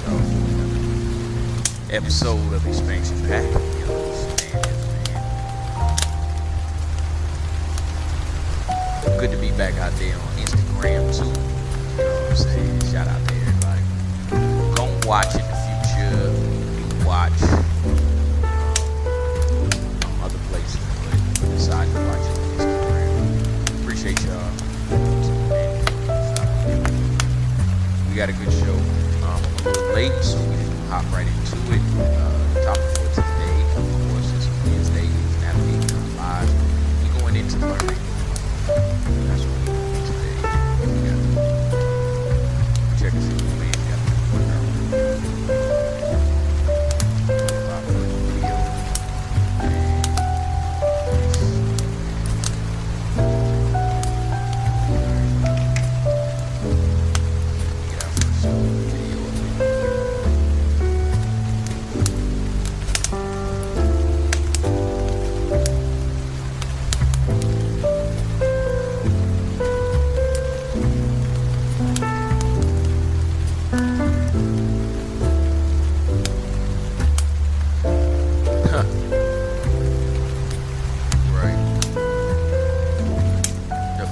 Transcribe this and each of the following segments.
y'all for another episode of Expansion Pack. You know, this man. Good to be back out there on Instagram too. You know what I'm saying? Shout out to everybody. Gonna watch in the future. Do watch other places, but decided to watch it on Instagram. Appreciate y'all. We got a good show. I'm a little late, so we can hop right into it. The topic for today, of course, is Wednesday, is navigating our lives. We're going into learning. That's what we're doing today. Check us out. We got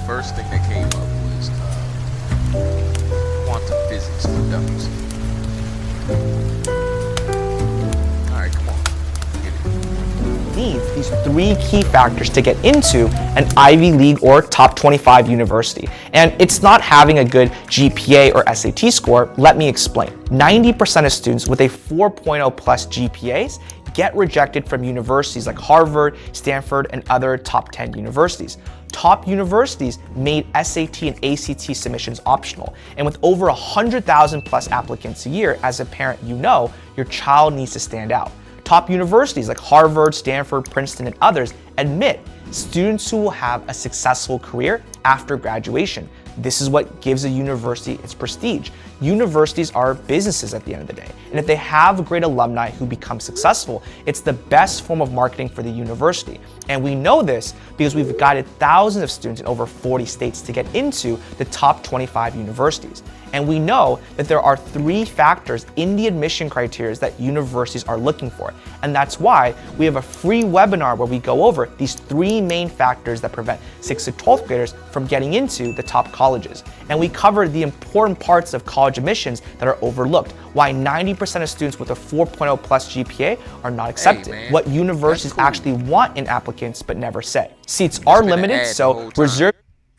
first thing that came up was quantum physics for dummies. Alright, come on. Get it. Needs these three key factors to get into an Ivy League or top 25 university. And it's not having a good GPA or SAT score. Let me explain. 90% of students with a 4.0 plus GPAs get rejected from universities like Harvard, Stanford, and other top 10 universities. Top universities made SAT and ACT submissions optional. And with over 100,000 plus applicants a year, as a parent, you know your child needs to stand out. Top universities like Harvard, Stanford, Princeton, and others admit students who will have a successful career after graduation. This is what gives a university its prestige. Universities are businesses at the end of the day. And if they have great alumni who become successful, it's the best form of marketing for the university. And we know this because we've guided thousands of students in over 40 states to get into the top 25 universities. And we know that there are three factors in the admission criteria that universities are looking for. And that's why we have a free webinar where we go over these three main factors that prevent 6th to 12th graders from getting into the top colleges. And we cover the important parts of college admissions that are overlooked, why 90% of students with a 4.0 plus GPA are not accepted, what universities actually want in applicants but never say. Seats are limited, so reserve.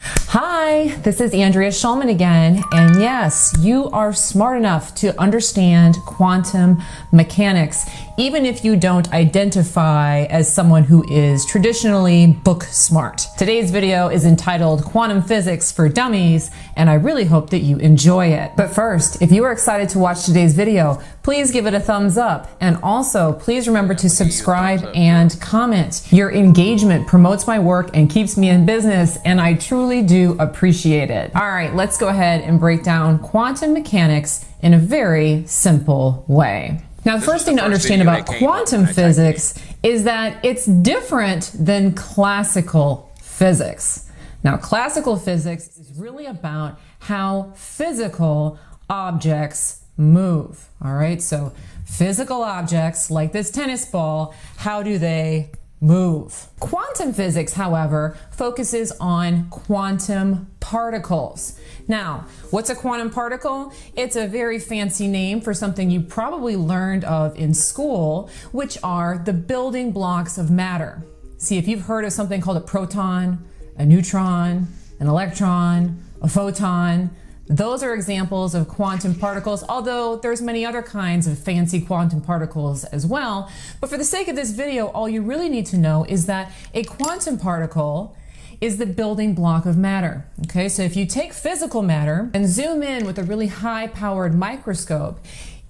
Hi, this is Andrea Schulman again, and yes, you are smart enough to understand quantum mechanics, even if you don't identify as someone who is traditionally book smart. Today's video is entitled Quantum Physics for Dummies, and I really hope that you enjoy it. But first, if you are excited to watch today's video, please give it a thumbs up, and also please remember to subscribe and comment. Your engagement promotes my work and keeps me in business, and I truly do appreciate it. All right, let's go ahead and break down quantum mechanics in a very simple way. Now, the first thing to understand about quantum physics is that it's different than classical physics. Now, classical physics is really about how physical objects move. All right, so physical objects like this tennis ball, how do they move? Quantum physics, however, focuses on quantum particles. Now, what's a quantum particle? It's a very fancy name for something you probably learned of in school, which are the building blocks of matter. See, if you've heard of something called a proton, a neutron, an electron, a photon, those are examples of quantum particles, although there's many other kinds of fancy quantum particles as well. But for the sake of this video, all you really need to know is that a quantum particle is the building block of matter. Okay, so if you take physical matter and zoom in with a really high-powered microscope,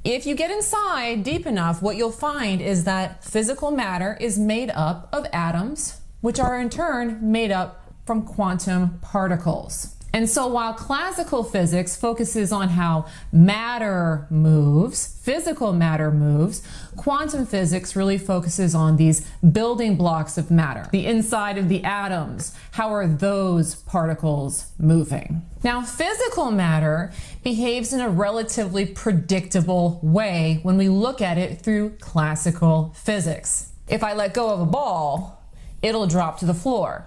if you get inside deep enough, what you'll find is that physical matter is made up of atoms, which are in turn made up from quantum particles. And so while classical physics focuses on how matter moves, physical matter moves, quantum physics really focuses on these building blocks of matter, the inside of the atoms. How are those particles moving? Now, physical matter behaves in a relatively predictable way when we look at it through classical physics. If I let go of a ball, it'll drop to the floor.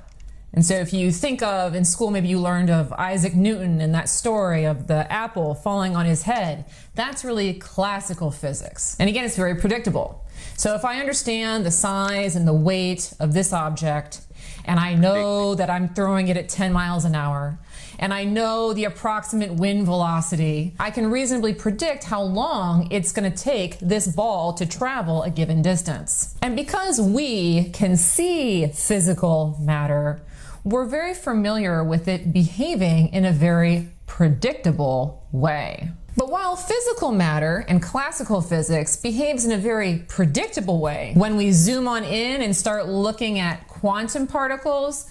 And so if you think of, in school, maybe you learned of Isaac Newton and that story of the apple falling on his head, that's really classical physics. And again, it's very predictable. So if I understand the size and the weight of this object, and I know that I'm throwing it at 10 miles an hour, and I know the approximate wind velocity, I can reasonably predict how long it's going to take this ball to travel a given distance. And because we can see physical matter, we're very familiar with it behaving in a very predictable way. But while physical matter and classical physics behaves in a very predictable way, when we zoom on in and start looking at quantum particles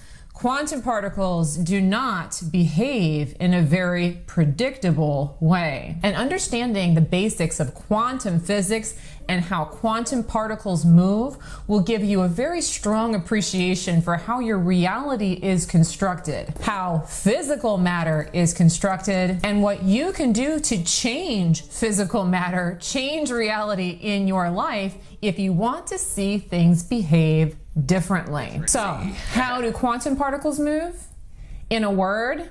do not behave in a very predictable way. And understanding the basics of quantum physics and how quantum particles move will give you a very strong appreciation for how your reality is constructed, how physical matter is constructed, and what you can do to change physical matter, change reality in your life if you want to see things behave differently. So, how do quantum particles move? In a word,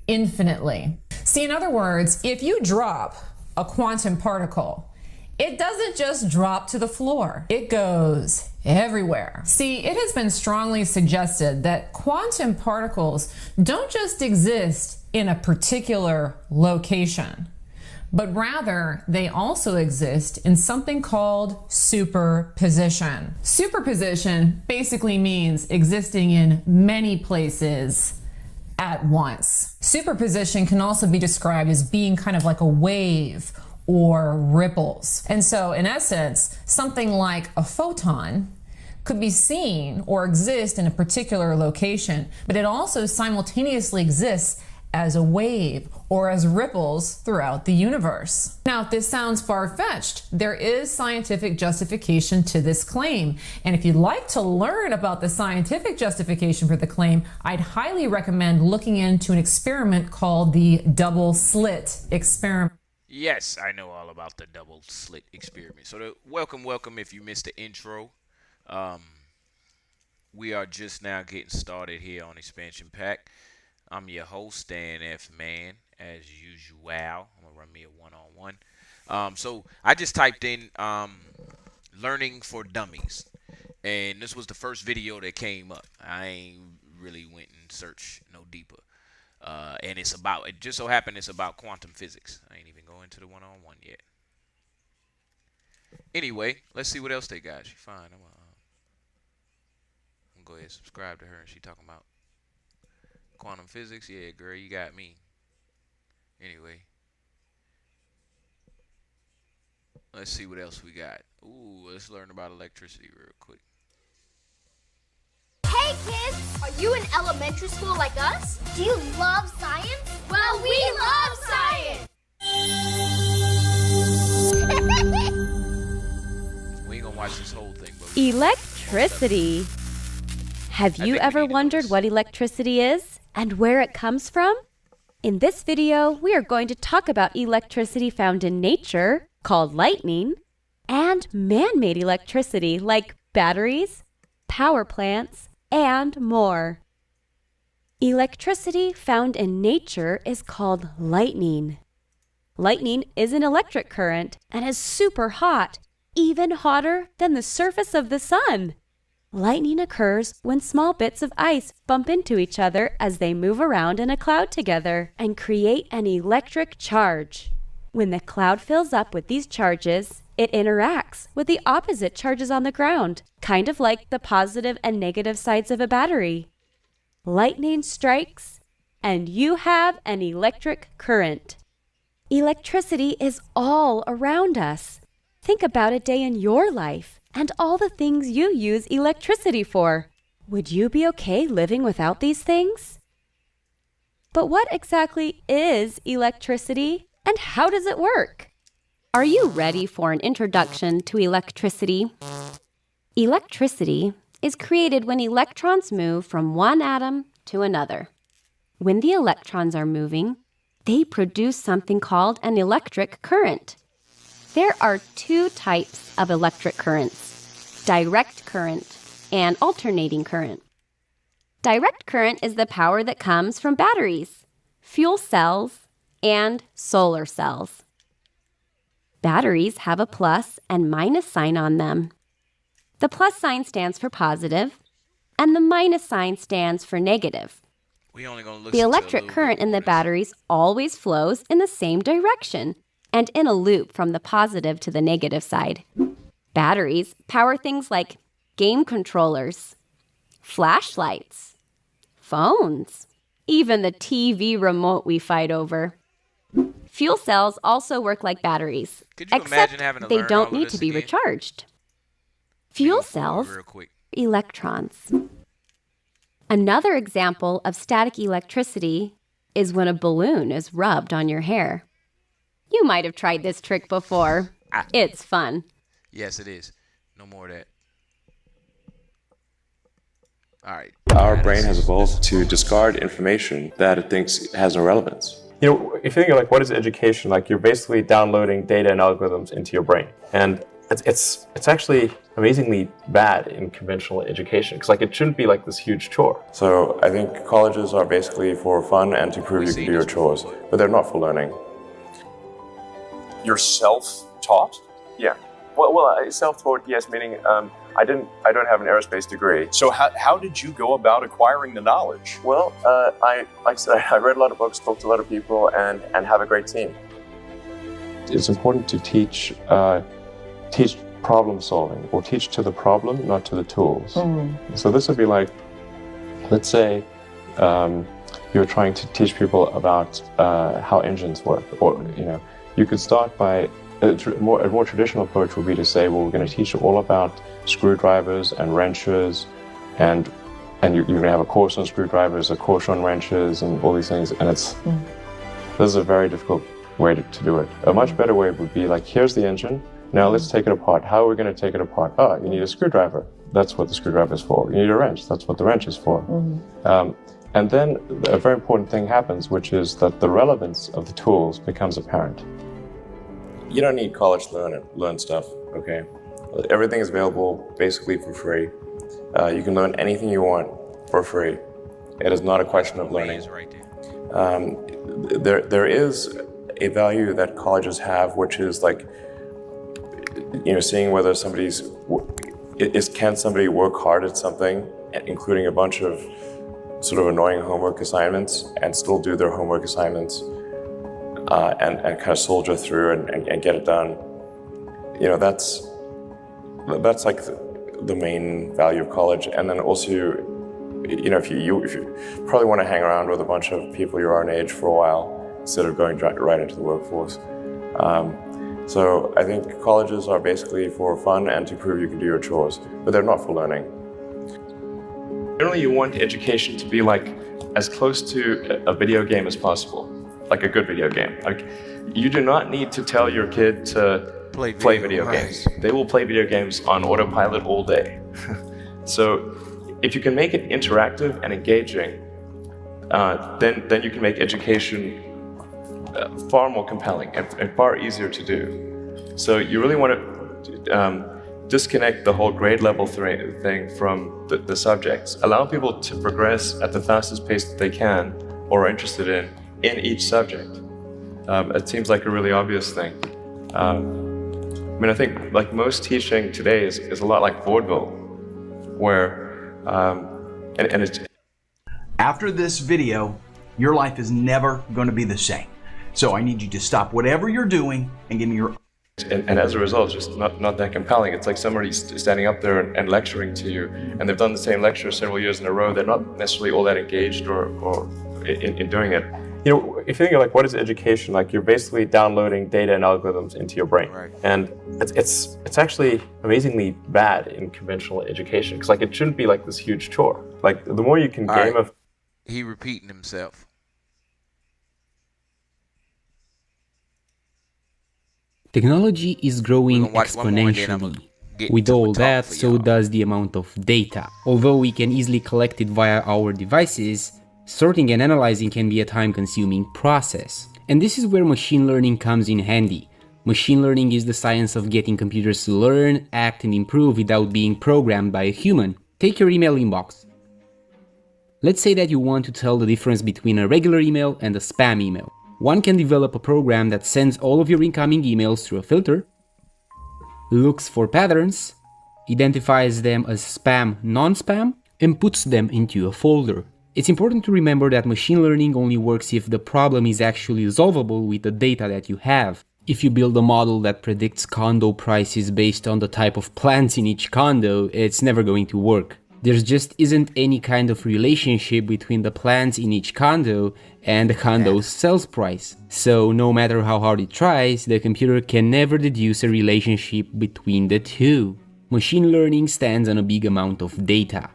infinitely. See, in other words, if you drop a quantum particle, it doesn't just drop to the floor. It goes everywhere. See, it has been strongly suggested that quantum particles don't just exist in a particular location, but rather they also exist in something called superposition. Superposition basically means existing in many places at once. Superposition can also be described as being kind of like a wave or ripples. And so in essence, something like a photon could be seen or exist in a particular location, but it also simultaneously exists as a wave or as ripples throughout the universe. Now, if this sounds far-fetched, there is scientific justification to this claim. And if you'd like to learn about the scientific justification for the claim, I'd highly recommend looking into an experiment called the double slit experiment. Yes, I know all about the double slit experiment. So welcome if you missed the intro. We are just now getting started here on Expansion Pack. I'm your host, Dan F. Mann, as usual. I'm going to run me a one-on-one. So I just typed in learning for dummies. And this was the first video that came up. I ain't really went and searched no deeper. And it just so happened it's about quantum physics. I ain't even going to the one-on-one yet. Anyway, let's see what else they got. She fine. I'm gonna go ahead and subscribe to her, and she talking about quantum physics. Yeah, girl, you got me. Anyway, let's see what else we got. Ooh, let's learn about electricity real quick. Hey kids, are you in elementary school like us? Do you love science? Well, we love science! We ain't gonna watch this whole thing, but Electricity. Have you ever wondered what electricity is and where it comes from? In this video, we are going to talk about electricity found in nature, called lightning, and man-made electricity like batteries, power plants, and more. Electricity found in nature is called lightning. Lightning is an electric current and is super hot, even hotter than the surface of the sun. Lightning occurs when small bits of ice bump into each other as they move around in a cloud together and create an electric charge. When the cloud fills up with these charges, it interacts with the opposite charges on the ground, kind of like the positive and negative sides of a battery. Lightning strikes, and you have an electric current. Electricity is all around us. Think about a day in your life and all the things you use electricity for. Would you be okay living without these things? But what exactly is electricity and how does it work? Are you ready for an introduction to electricity? Electricity is created when electrons move from one atom to another. When the electrons are moving, they produce something called an electric current. There are two types of electric currents: direct current and alternating current. Direct current is the power that comes from batteries, fuel cells, and solar cells. Batteries have a plus and minus sign on them. The plus sign stands for positive, and the minus sign stands for negative. We only gonna listen The to a electric little current bit in more the of this. batteries always flows in the same direction and in a loop from the positive to the negative side. Batteries power things like game controllers, flashlights, phones, even the TV remote we fight over. Fuel cells also work like batteries, Could you except imagine having to they learn all don't of need this to be again? recharged. Let me Fuel go forward cells real quick. electrons. Another example of static electricity is when a balloon is rubbed on your hair. You might have tried this trick before. It's fun. Yes, it is. No more of that. All right. Our brain has evolved to discard information that it thinks has no relevance. You know, if you think of like what is education, like you're basically downloading data and algorithms into your brain, and it's actually amazingly bad in conventional education because like it shouldn't be like this huge chore. So I think colleges are basically for fun and to prove you can do your chores, but they're not for learning. You're self-taught? Yeah. Well, self-taught, yes, meaning I don't have an aerospace degree. So how did you go about acquiring the knowledge? Well, like I said, I read a lot of books, talked to a lot of people, and have a great team. It's important to teach problem solving, or teach to the problem, not to the tools. So this would be like, let's say you're trying to teach people about how engines work, or you could start by a more traditional approach would be to say, well, we're going to teach you all about screwdrivers and wrenches, and you're going to have a course on screwdrivers, a course on wrenches, and all these things. And this is a very difficult way to do it. A much better way would be like, here's the engine. Now let's take it apart. How are we going to take it apart? Oh, you need a screwdriver. That's what the screwdriver is for. You need a wrench. That's what the wrench is for. And then a very important thing happens, which is that the relevance of the tools becomes apparent. You don't need college to learn stuff, okay? Everything is available basically for free. You can learn anything you want for free. It is not a question of learning. Is right there. There is a value that colleges have, which is like, seeing whether can somebody work hard at something, including a bunch of sort of annoying homework assignments, and still do their homework assignments, and kind of soldier through and get it done. That's like the main value of college. And then also, if you probably want to hang around with a bunch of people your own age for a while instead of going right into the workforce. So I think colleges are basically for fun and to prove you can do your chores, but they're not for learning. Generally, you want education to be like as close to a video game as possible, like a good video game. Like, you do not need to tell your kid to play video games. They will play video games on autopilot all day. So if you can make it interactive and engaging, then you can make education far more compelling and far easier to do. So you really want to disconnect the whole grade level thing from the subjects. Allow people to progress at the fastest pace that they can or are interested in each subject. It seems like a really obvious thing. I think like most teaching today is a lot like vaudeville, where, and it's... After this video, your life is never going to be the same. So I need you to stop whatever you're doing and give me your... And as a result, it's just not that compelling. It's like somebody standing up there and lecturing to you, and they've done the same lecture several years in a row. They're not necessarily all that engaged or in doing it. If you think of like what is education, like you're basically downloading data and algorithms into your brain, Right. and it's actually amazingly bad in conventional education because like it shouldn't be like this huge chore. Like the more you can All right. gamify. He repeating himself. Technology is growing We're gonna watch one more and then I'm gonna exponentially. get With into a all talk that, for so y'all. does the amount of data. Although we can easily collect it via our devices, sorting and analyzing can be a time-consuming process. And this is where machine learning comes in handy. Machine learning is the science of getting computers to learn, act, and improve without being programmed by a human. Take your email inbox. Let's say that you want to tell the difference between a regular email and a spam email. One can develop a program that sends all of your incoming emails through a filter, looks for patterns, identifies them as spam, non-spam, and puts them into a folder. It's important to remember that machine learning only works if the problem is actually solvable with the data that you have. If you build a model that predicts condo prices based on the type of plants in each condo, it's never going to work. There just isn't any kind of relationship between the plants in each condo and the condo's sales price. So no matter how hard it tries, the computer can never deduce a relationship between the two. Machine learning stands on a big amount of data.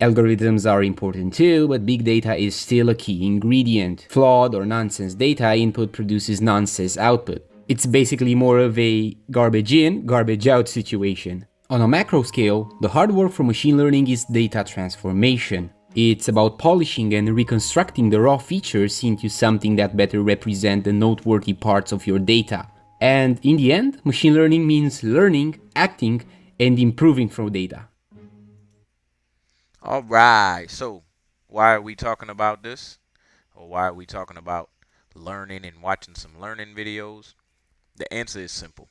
Algorithms are important too, but big data is still a key ingredient. Flawed or nonsense data input produces nonsense output. It's basically more of a garbage in, garbage out situation. On a macro scale, the hard work for machine learning is data transformation. It's about polishing and reconstructing the raw features into something that better represent the noteworthy parts of your data. And in the end, machine learning means learning, acting, and improving from data. All right. So, why are we talking about this? Or why are we talking about learning and watching some learning videos? The answer is simple.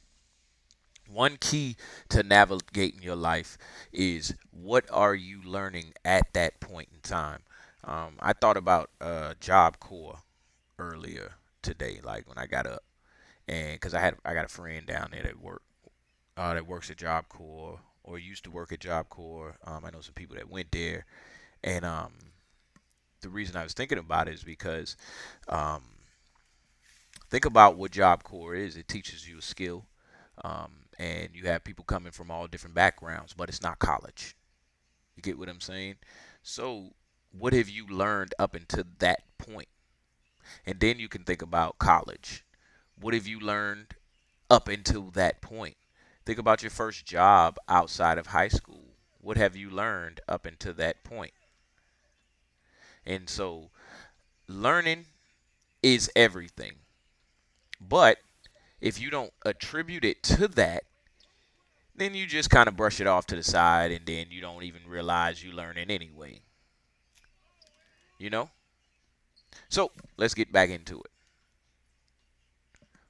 One key to navigating your life is what are you learning at that point in time. I thought about Job Corps earlier today, like when I got up, and because I got a friend down there that works at Job Corps or used to work at Job Corps. I know some people that went there, and the reason I was thinking about it is because think about what Job Corps is. It teaches you a skill. And you have people coming from all different backgrounds, but it's not college. You get what I'm saying? So what have you learned up until that point? And then you can think about college. What have you learned up until that point? Think about your first job outside of high school. What have you learned up until that point? And so learning is everything. But if you don't attribute it to that, then you just kind of brush it off to the side, and then you don't even realize you're learning anyway. You know? So, let's get back into it.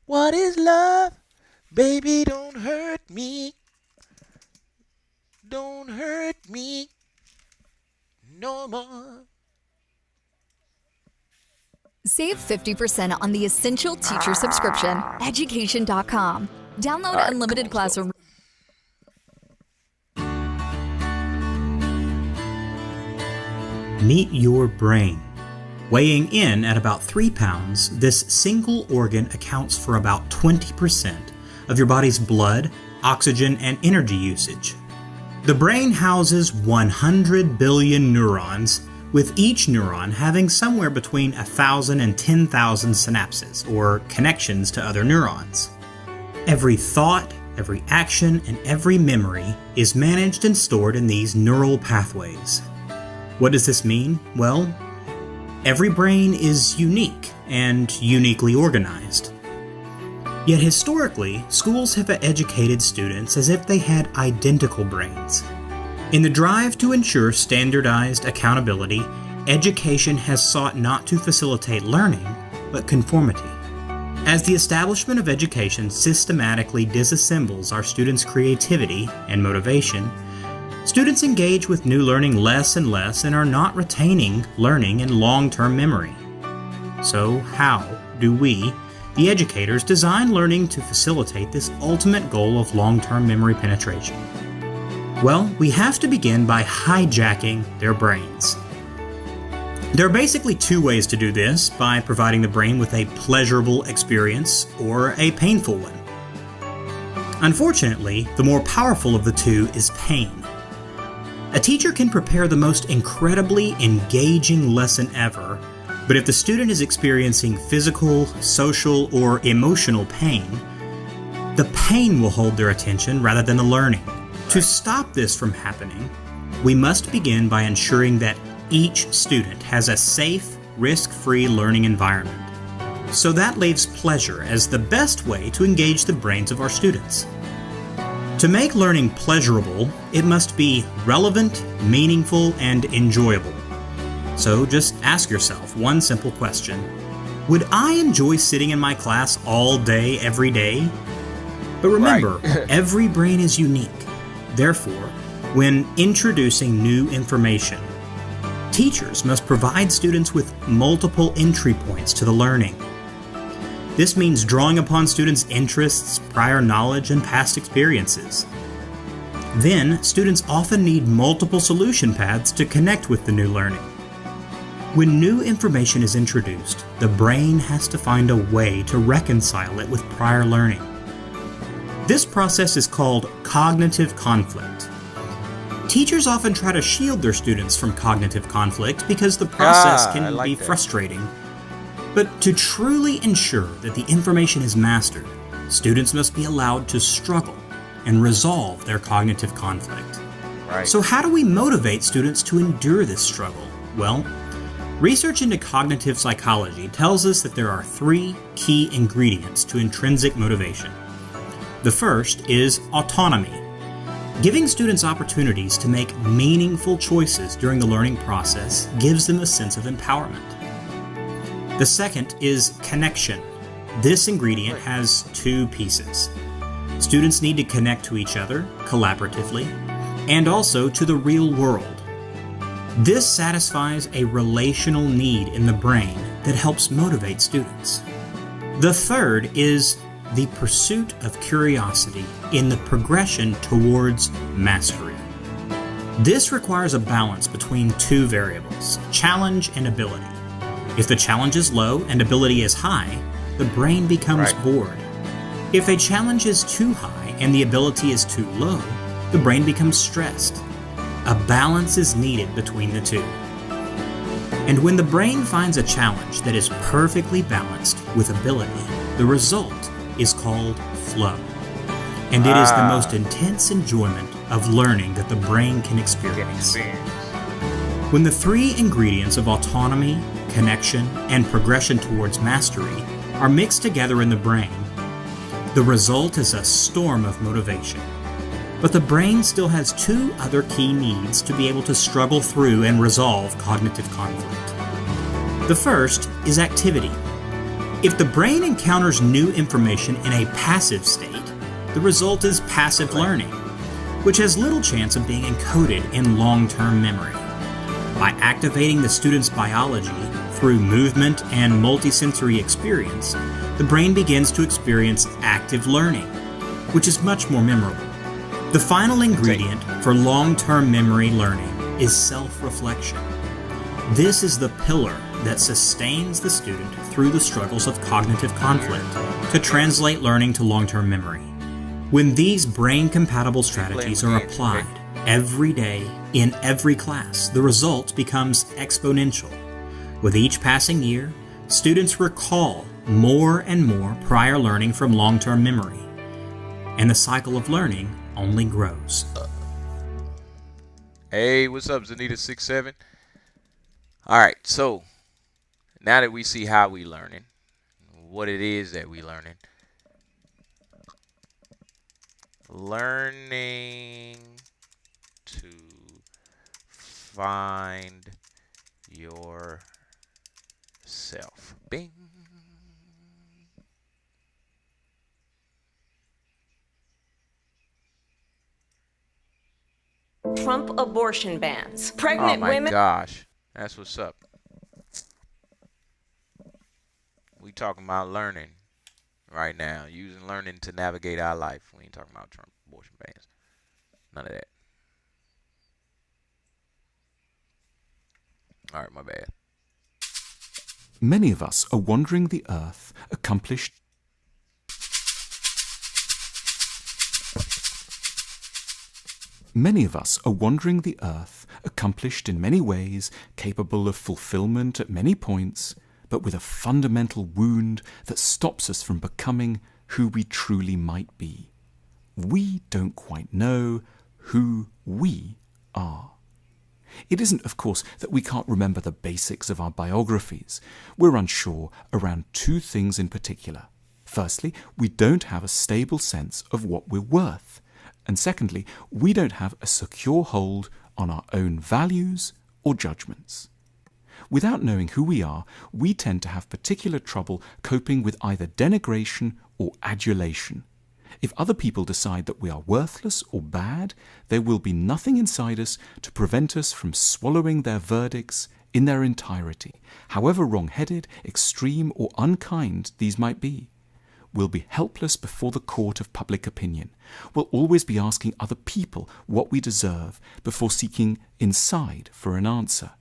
What is love? Baby, don't hurt me. Don't hurt me no more. Save 50% on the Essential Teacher subscription, education.com. Download unlimited classroom. Meet your brain. Weighing in at about 3 pounds, this single organ accounts for about 20% of your body's blood, oxygen, and energy usage. The brain houses 100 billion neurons, with each neuron having somewhere between 1,000 and 10,000 synapses, or connections to other neurons. Every thought, every action, and every memory is managed and stored in these neural pathways. What does this mean? Well, every brain is unique and uniquely organized. Yet historically, schools have educated students as if they had identical brains. In the drive to ensure standardized accountability, education has sought not to facilitate learning, but conformity. As the establishment of education systematically disassembles our students' creativity and motivation, students engage with new learning less and less and are not retaining learning in long-term memory. So how do we, the educators, design learning to facilitate this ultimate goal of long-term memory penetration? Well, we have to begin by hijacking their brains. There are basically 2 ways to do this, by providing the brain with a pleasurable experience or a painful one. Unfortunately, the more powerful of the 2 is pain. A teacher can prepare the most incredibly engaging lesson ever, but if the student is experiencing physical, social, or emotional pain, The pain will hold their attention rather than the learning. To stop this from happening, we must begin by ensuring that each student has a safe, risk-free learning environment. So that leaves pleasure as the best way to engage the brains of our students. To make learning pleasurable, it must be relevant, meaningful, and enjoyable. So just ask yourself one simple question. Would I enjoy sitting in my class all day, every day? But remember, every brain is unique. Therefore, when introducing new information, teachers must provide students with multiple entry points to the learning. This means drawing upon students' interests, prior knowledge, and past experiences. Then, students often need multiple solution paths to connect with the new learning. When new information is introduced, the brain has to find a way to reconcile it with prior learning. This process is called cognitive conflict. Teachers often try to shield their students from cognitive conflict because the process can be frustrating. But to truly ensure that the information is mastered, students must be allowed to struggle and resolve their cognitive conflict. So how do we motivate students to endure this struggle? Well, research into cognitive psychology tells us that there are 3 key ingredients to intrinsic motivation. The first is autonomy. Giving students opportunities to make meaningful choices during the learning process gives them a sense of empowerment. The second is connection. This ingredient has 2 pieces. Students need to connect to each other collaboratively and also to the real world. This satisfies a relational need in the brain that helps motivate students. The third is the pursuit of curiosity in the progression towards mastery. This requires a balance between 2 variables, challenge and ability. If the challenge is low and ability is high, the brain becomes bored. If a challenge is too high and the ability is too low, the brain becomes stressed. A balance is needed between the 2. And when the brain finds a challenge that is perfectly balanced with ability, the result is called flow. And it is the most intense enjoyment of learning that the brain can experience. When the 3 ingredients of autonomy, connection, and progression towards mastery are mixed together in the brain, the result is a storm of motivation. But the brain still has 2 other key needs to be able to struggle through and resolve cognitive conflict. The first is activity. If the brain encounters new information in a passive state, the result is passive learning, which has little chance of being encoded in long-term memory. By activating the student's biology through movement and multisensory experience, the brain begins to experience active learning, which is much more memorable. The final ingredient for long-term memory learning is self-reflection. This is the pillar that sustains the student through the struggles of cognitive conflict to translate learning to long-term memory. When these brain-compatible strategies are applied every day in every class, the result becomes exponential. With each passing year, students recall more and more prior learning from long-term memory, and the cycle of learning only grows. Hey, what's up, Zanita67? All right, so now that we see how we learning, what it is that we learning to find yourself. Bing. Trump abortion bans. Pregnant women. Oh my women. gosh, that's what's up. We talking about learning right now, using learning to navigate our life. We ain't talking about Trump abortion bans. None of that. All right, my bad. Many of us are wandering the earth, accomplished. Many of us are wandering the earth, accomplished in many ways, capable of fulfillment at many points, but with a fundamental wound that stops us from becoming who we truly might be. We don't quite know who we are. It isn't, of course, that we can't remember the basics of our biographies. We're unsure around two things in particular. Firstly, we don't have a stable sense of what we're worth. And secondly, we don't have a secure hold on our own values or judgments. Without knowing who we are, we tend to have particular trouble coping with either denigration or adulation. If other people decide that we are worthless or bad, there will be nothing inside us to prevent us from swallowing their verdicts in their entirety, however wrong-headed, extreme, or unkind these might be. We'll be helpless before the court of public opinion. We'll always be asking other people what we deserve before seeking inside for an answer.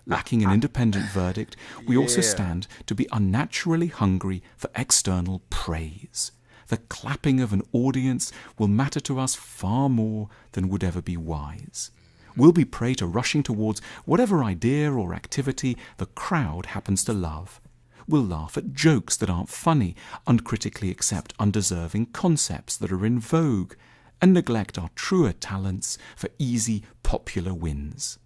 Lacking an independent verdict, we also stand to be unnaturally hungry for external praise. The clapping of an audience will matter to us far more than would ever be wise. We'll be prey to rushing towards whatever idea or activity the crowd happens to love. We'll laugh at jokes that aren't funny, uncritically accept undeserving concepts that are in vogue, and neglect our truer talents for easy, popular wins.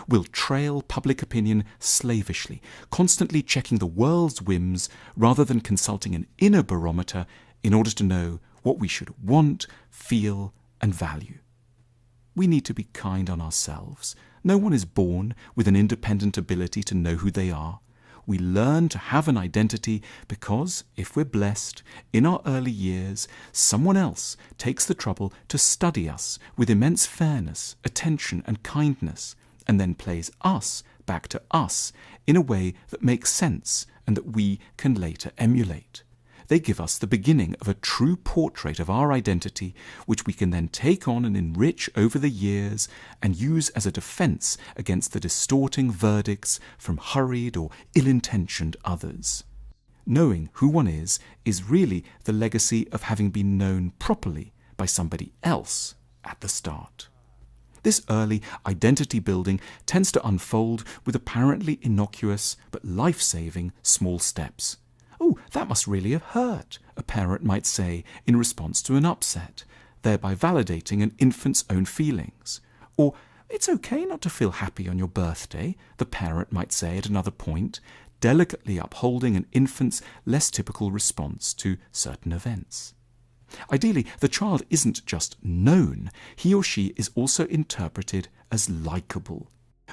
We'll trail public opinion slavishly, constantly checking the world's whims rather than consulting an inner barometer in order to know what we should want, feel, and value. We need to be kind on ourselves. No one is born with an independent ability to know who they are. We learn to have an identity because, if we're blessed, in our early years, someone else takes the trouble to study us with immense fairness, attention, and kindness, and then plays us back to us in a way that makes sense and that we can later emulate. They give us the beginning of a true portrait of our identity, which we can then take on and enrich over the years and use as a defense against the distorting verdicts from hurried or ill-intentioned others. Knowing who one is really the legacy of having been known properly by somebody else at the start. This early identity building tends to unfold with apparently innocuous but life-saving small steps. "Oh, that must really have hurt," a parent might say in response to an upset, thereby validating an infant's own feelings. Or, "It's okay not to feel happy on your birthday," the parent might say at another point, delicately upholding an infant's less typical response to certain events. Ideally, the child isn't just known, he or she is also interpreted as likable.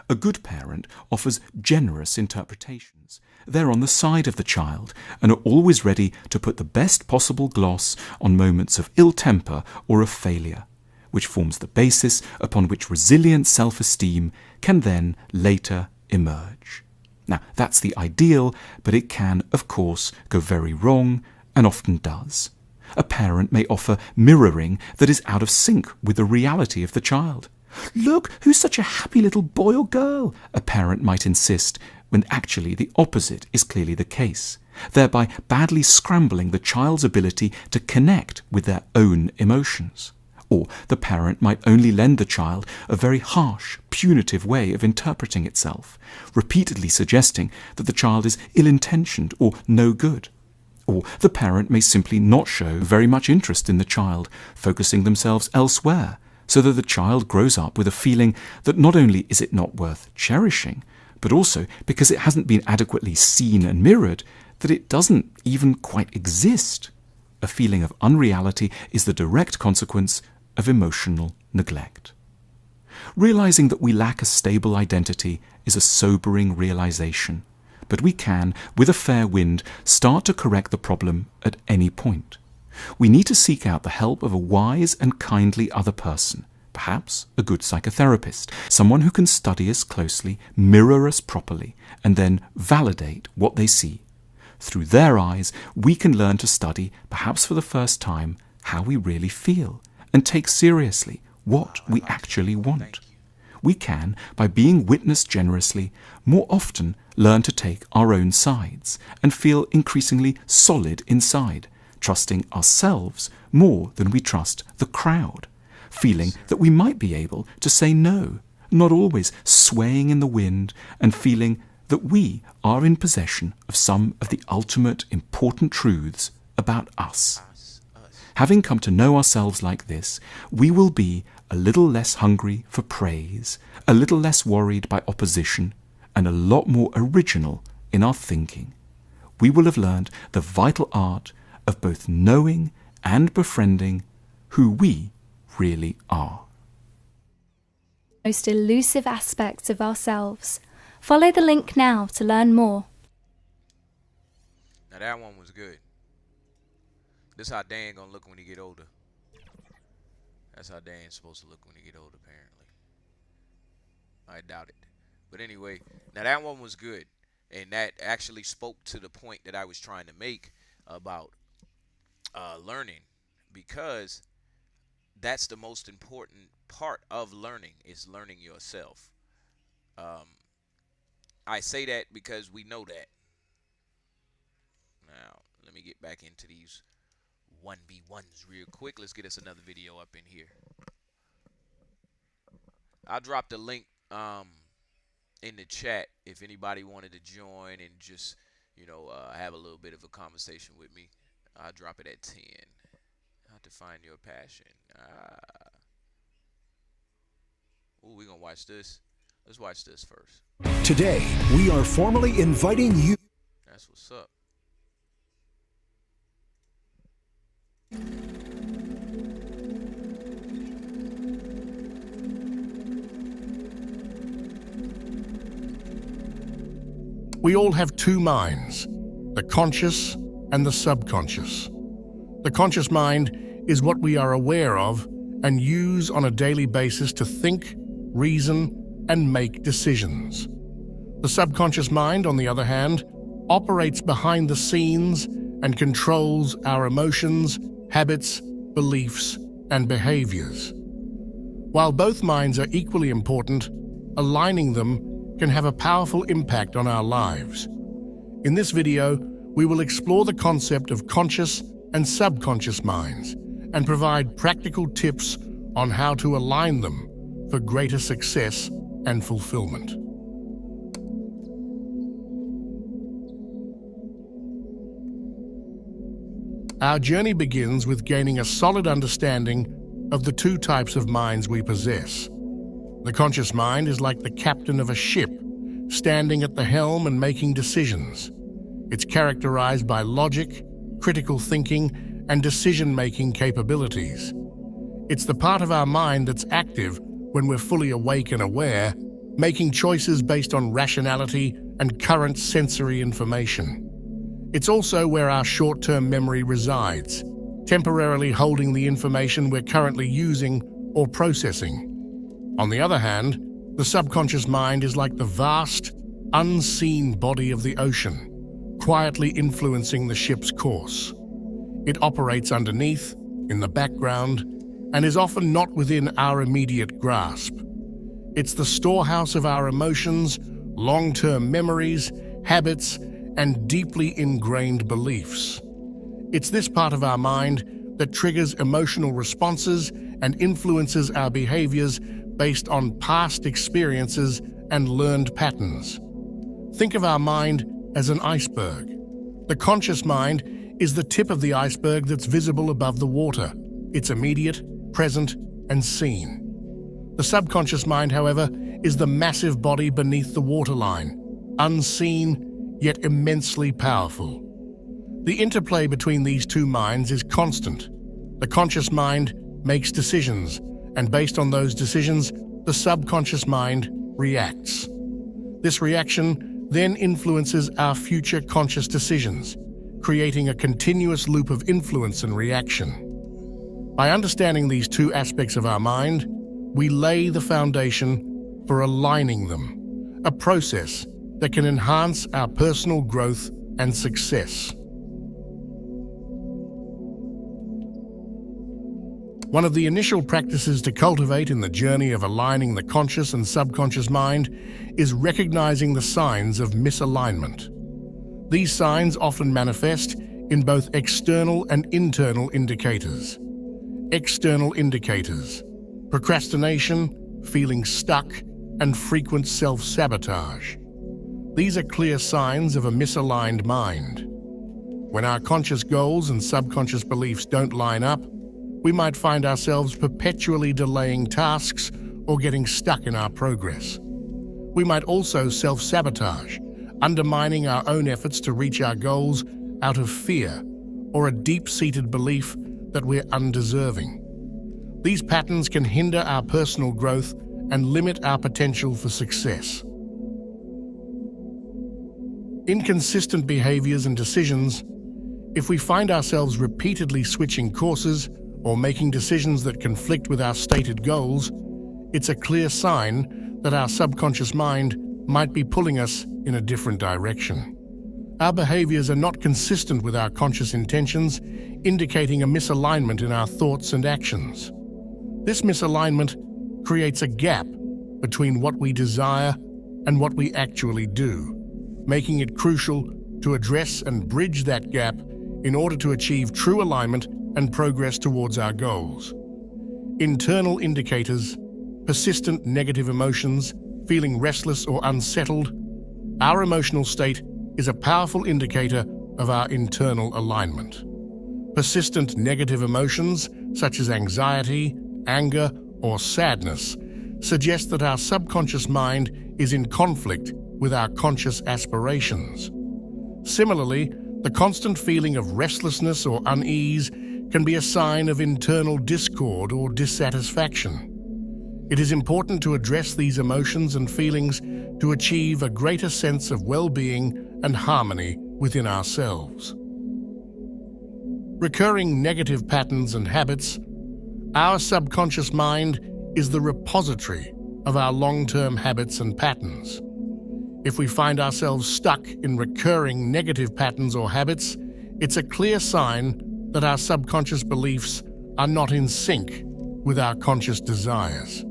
A good parent offers generous interpretations. They're on the side of the child and are always ready to put the best possible gloss on moments of ill temper or of failure, which forms the basis upon which resilient self-esteem can then later emerge. Now, that's the ideal, but it can, of course, go very wrong, and often does. A parent may offer mirroring that is out of sync with the reality of the child. "Look, who's such a happy little boy or girl?" a parent might insist, when actually the opposite is clearly the case, thereby badly scrambling the child's ability to connect with their own emotions. Or the parent might only lend the child a very harsh, punitive way of interpreting itself, repeatedly suggesting that the child is ill-intentioned or no good. Or the parent may simply not show very much interest in the child, focusing themselves elsewhere, so that the child grows up with a feeling that not only is it not worth cherishing, but also because it hasn't been adequately seen and mirrored, that it doesn't even quite exist. A feeling of unreality is the direct consequence of emotional neglect. Realizing that we lack a stable identity is a sobering realization, but we can, with a fair wind, start to correct the problem at any point. We need to seek out the help of a wise and kindly other person, perhaps a good psychotherapist, someone who can study us closely, mirror us properly, and then validate what they see. Through their eyes, we can learn to study, perhaps for the first time, how we really feel, and take seriously what we actually want. We can, by being witnessed generously, more often learn to take our own sides and feel increasingly solid inside, trusting ourselves more than we trust the crowd, feeling that we might be able to say no, not always swaying in the wind, and feeling that we are in possession of some of the ultimate important truths about us. having come to know ourselves like this, we will be a little less hungry for praise, a little less worried by opposition, and a lot more original in our thinking. We will have learned the vital art of both knowing and befriending who we really are. Most elusive aspects of ourselves. Follow the link now to learn more. Now that one was good. This how Dan gonna look when he get older. That's how Dan's supposed to look when he get older, apparently. I doubt it. But anyway, now that one was good. And that actually spoke to the point that I was trying to make about learning. Because that's the most important part of learning, is learning yourself. I say that because we know that. Now, let me get back into these 1v1s real quick. Let's get us another video up in here. I'll drop the link in the chat if anybody wanted to join and just, you know, have a little bit of a conversation with me. I'll drop it at 10. How to find your passion. Ooh, we're going to watch this. Let's watch this first. Today, we are formally inviting you. That's what's up. We all have two minds, the conscious and the subconscious. The conscious mind is what we are aware of and use on a daily basis to think, reason, and make decisions. The subconscious mind, on the other hand, operates behind the scenes and controls our emotions, habits, beliefs, and behaviors. While both minds are equally important, aligning them can have a powerful impact on our lives. In this video, we will explore the concept of conscious and subconscious minds and provide practical tips on how to align them for greater success and fulfillment. Our journey begins with gaining a solid understanding of the two types of minds we possess. The conscious mind is like the captain of a ship, standing at the helm and making decisions. It's characterized by logic, critical thinking, and decision-making capabilities. It's the part of our mind that's active when we're fully awake and aware, making choices based on rationality and current sensory information. It's also where our short-term memory resides, temporarily holding the information we're currently using or processing. On the other hand, the subconscious mind is like the vast, unseen body of the ocean, quietly influencing the ship's course. It operates underneath, in the background, and is often not within our immediate grasp. It's the storehouse of our emotions, long-term memories, habits, and deeply ingrained beliefs. It's this part of our mind that triggers emotional responses and influences our behaviors based on past experiences and learned patterns. Think of our mind as an iceberg. The conscious mind is the tip of the iceberg that's visible above the water. It's immediate, present, and seen. The subconscious mind, however, is the massive body beneath the waterline, unseen, yet immensely powerful. The interplay between these two minds is constant. The conscious mind makes decisions, and based on those decisions, the subconscious mind reacts. This reaction then influences our future conscious decisions, creating a continuous loop of influence and reaction. By understanding these two aspects of our mind, we lay the foundation for aligning them, a process that can enhance our personal growth and success. One of the initial practices to cultivate in the journey of aligning the conscious and subconscious mind is recognizing the signs of misalignment. These signs often manifest in both external and internal indicators. External indicators: procrastination, feeling stuck, and frequent self-sabotage. These are clear signs of a misaligned mind. When our conscious goals and subconscious beliefs don't line up, we might find ourselves perpetually delaying tasks or getting stuck in our progress. We might also self-sabotage, undermining our own efforts to reach our goals out of fear or a deep-seated belief that we're undeserving. These patterns can hinder our personal growth and limit our potential for success. Inconsistent behaviors and decisions. If we find ourselves repeatedly switching courses or making decisions that conflict with our stated goals, it's a clear sign that our subconscious mind might be pulling us in a different direction. Our behaviors are not consistent with our conscious intentions, indicating a misalignment in our thoughts and actions. This misalignment creates a gap between what we desire and what we actually do, making it crucial to address and bridge that gap in order to achieve true alignment and progress towards our goals. Internal indicators, persistent negative emotions, feeling restless or unsettled. Our emotional state is a powerful indicator of our internal alignment. Persistent negative emotions, such as anxiety, anger, or sadness, suggest that our subconscious mind is in conflict with our conscious aspirations. Similarly, the constant feeling of restlessness or unease can be a sign of internal discord or dissatisfaction. It is important to address these emotions and feelings to achieve a greater sense of well-being and harmony within ourselves. Recurring negative patterns and habits. Our subconscious mind is the repository of our long-term habits and patterns. If we find ourselves stuck in recurring negative patterns or habits, it's a clear sign that our subconscious beliefs are not in sync with our conscious desires.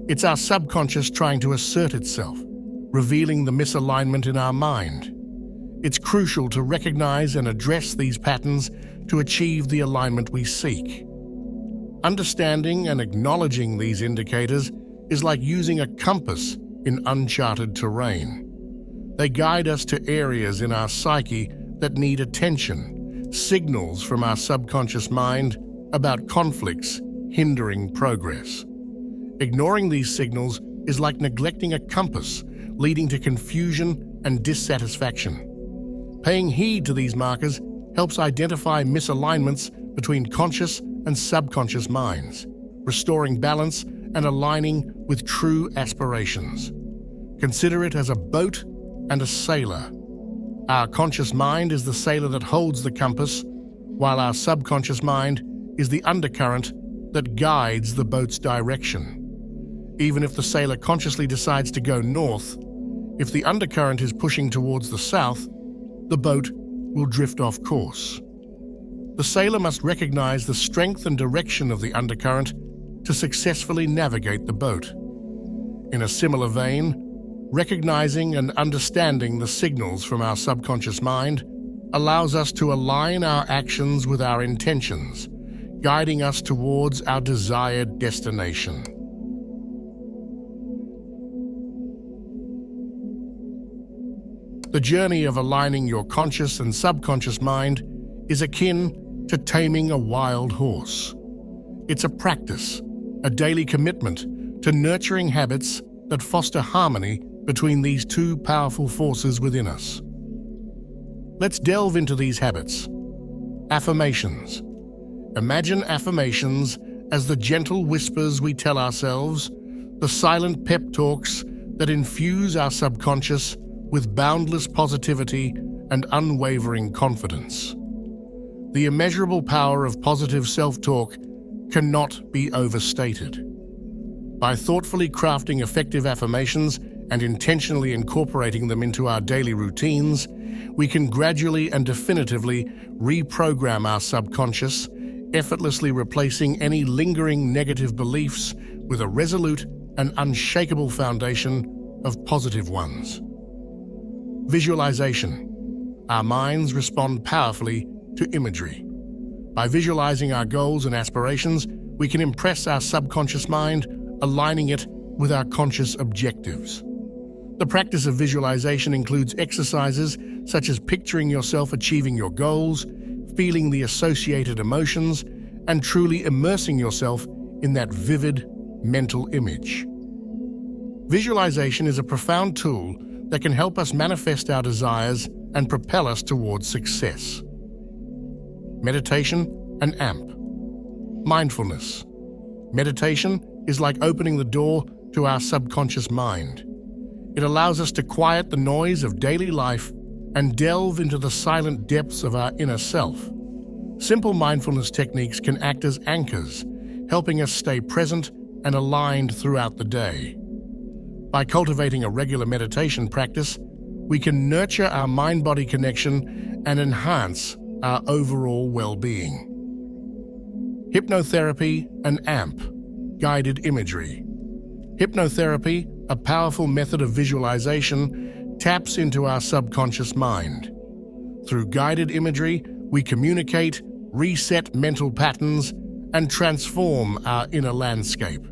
It's our subconscious trying to assert itself, revealing the misalignment in our mind. It's crucial to recognize and address these patterns to achieve the alignment we seek. Understanding and acknowledging these indicators is like using a compass in uncharted terrain. They guide us to areas in our psyche that need attention, signals from our subconscious mind about conflicts hindering progress. Ignoring these signals is like neglecting a compass, leading to confusion and dissatisfaction. Paying heed to these markers helps identify misalignments between conscious and subconscious minds, restoring balance and aligning with true aspirations. Consider it as a boat and a sailor. Our conscious mind is the sailor that holds the compass, while our subconscious mind is the undercurrent that guides the boat's direction. Even if the sailor consciously decides to go north, if the undercurrent is pushing towards the south, the boat will drift off course. The sailor must recognize the strength and direction of the undercurrent to successfully navigate the boat. In a similar vein, recognizing and understanding the signals from our subconscious mind allows us to align our actions with our intentions, guiding us towards our desired destination. The journey of aligning your conscious and subconscious mind is akin to taming a wild horse. It's a practice, a daily commitment to nurturing habits that foster harmony between these two powerful forces within us. Let's delve into these habits. Affirmations. Imagine affirmations as the gentle whispers we tell ourselves, the silent pep talks that infuse our subconscious with boundless positivity and unwavering confidence. The immeasurable power of positive self-talk cannot be overstated. By thoughtfully crafting effective affirmations and intentionally incorporating them into our daily routines, we can gradually and definitively reprogram our subconscious, effortlessly replacing any lingering negative beliefs with a resolute and unshakable foundation of positive ones. Visualization. Our minds respond powerfully to imagery. By visualizing our goals and aspirations, we can impress our subconscious mind, aligning it with our conscious objectives. The practice of visualization includes exercises such as picturing yourself achieving your goals, feeling the associated emotions, and truly immersing yourself in that vivid mental image. Visualization is a profound tool that can help us manifest our desires and propel us towards success. Meditation and AMP. Mindfulness. Meditation is like opening the door to our subconscious mind. It allows us to quiet the noise of daily life and delve into the silent depths of our inner self. Simple mindfulness techniques can act as anchors, helping us stay present and aligned throughout the day. By cultivating a regular meditation practice, we can nurture our mind-body connection and enhance our overall well-being. Hypnotherapy and AMP, guided imagery. Hypnotherapy, a powerful method of visualization, taps into our subconscious mind. Through guided imagery, we communicate, reset mental patterns, and transform our inner landscape.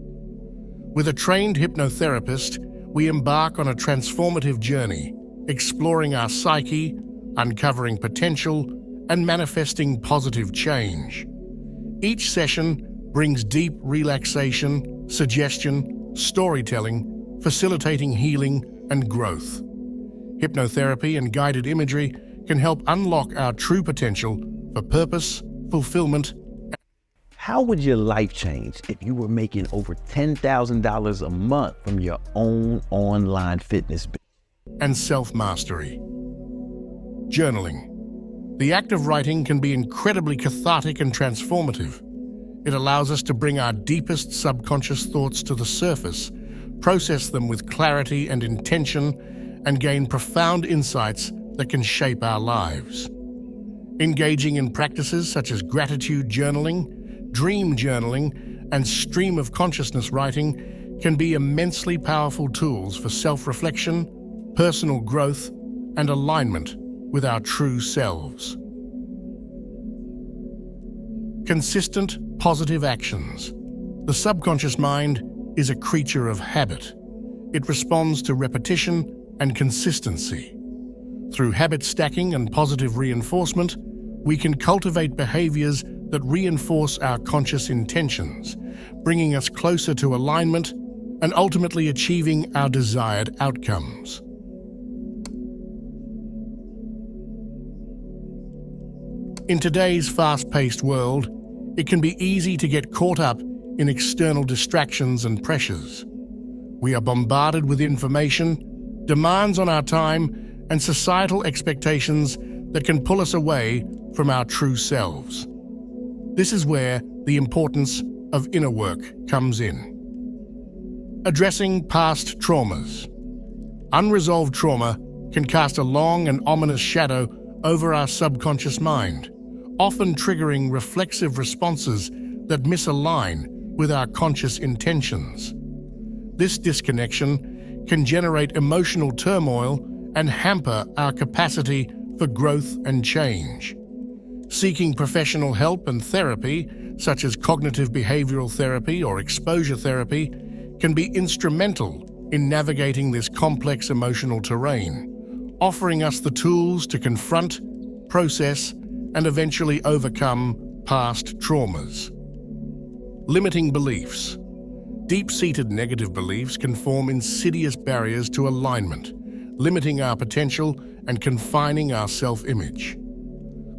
With a trained hypnotherapist, we embark on a transformative journey, exploring our psyche, uncovering potential, and manifesting positive change. Each session brings deep relaxation, suggestion, storytelling, facilitating healing and growth. Hypnotherapy and guided imagery can help unlock our true potential for purpose, fulfillment. How would your life change if you were making over $10,000 a month from your own online fitness business? And self-mastery. Journaling. The act of writing can be incredibly cathartic and transformative. It allows us to bring our deepest subconscious thoughts to the surface, process them with clarity and intention, and gain profound insights that can shape our lives. Engaging in practices such as gratitude journaling, dream journaling, and stream of consciousness writing can be immensely powerful tools for self-reflection, personal growth, and alignment with our true selves. Consistent, positive actions. The subconscious mind is a creature of habit. It responds to repetition and consistency. Through habit stacking and positive reinforcement, we can cultivate behaviors that reinforce our conscious intentions, bringing us closer to alignment and ultimately achieving our desired outcomes. In today's fast-paced world, it can be easy to get caught up in external distractions and pressures. We are bombarded with information, demands on our time, and societal expectations that can pull us away from our true selves. This is where the importance of inner work comes in. Addressing past traumas. Unresolved trauma can cast a long and ominous shadow over our subconscious mind, often triggering reflexive responses that misalign with our conscious intentions. This disconnection can generate emotional turmoil and hamper our capacity for growth and change. Seeking professional help and therapy, such as cognitive behavioral therapy or exposure therapy, can be instrumental in navigating this complex emotional terrain, offering us the tools to confront, process, and eventually overcome past traumas. Limiting beliefs. Deep-seated negative beliefs can form insidious barriers to alignment, limiting our potential and confining our self-image.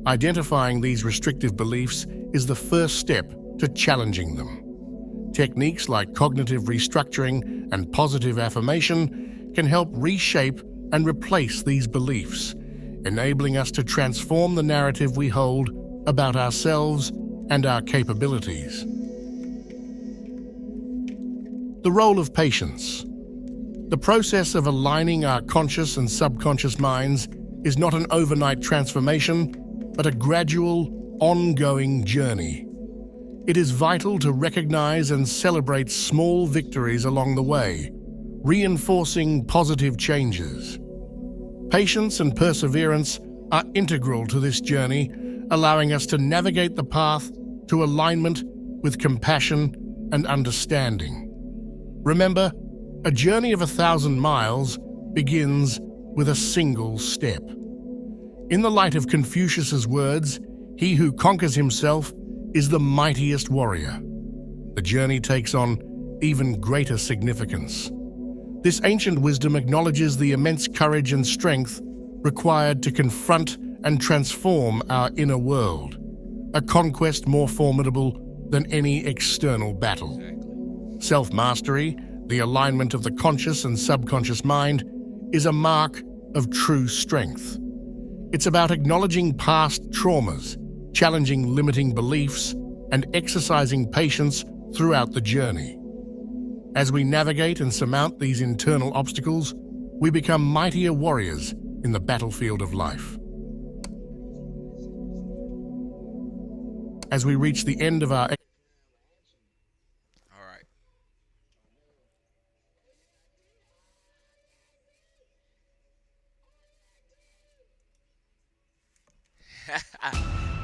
Identifying these restrictive beliefs is the first step to challenging them. Techniques like cognitive restructuring and positive affirmation can help reshape and replace these beliefs, enabling us to transform the narrative we hold about ourselves and our capabilities. The role of patience. The process of aligning our conscious and subconscious minds is not an overnight transformation, but a gradual, ongoing journey. It is vital to recognize and celebrate small victories along the way, reinforcing positive changes. Patience and perseverance are integral to this journey, allowing us to navigate the path to alignment with compassion and understanding. Remember, a journey of 1,000 miles begins with a single step. In the light of Confucius's words, "He who conquers himself is the mightiest warrior. The journey takes on even greater significance. This ancient wisdom acknowledges the immense courage and strength required to confront and transform our inner world, a conquest more formidable than any external battle. Self-mastery, the alignment of the conscious and subconscious mind, is a mark of true strength. It's about acknowledging past traumas, challenging limiting beliefs, and exercising patience throughout the journey. As we navigate and surmount these internal obstacles, we become mightier warriors in the battlefield of life. As we reach the end of our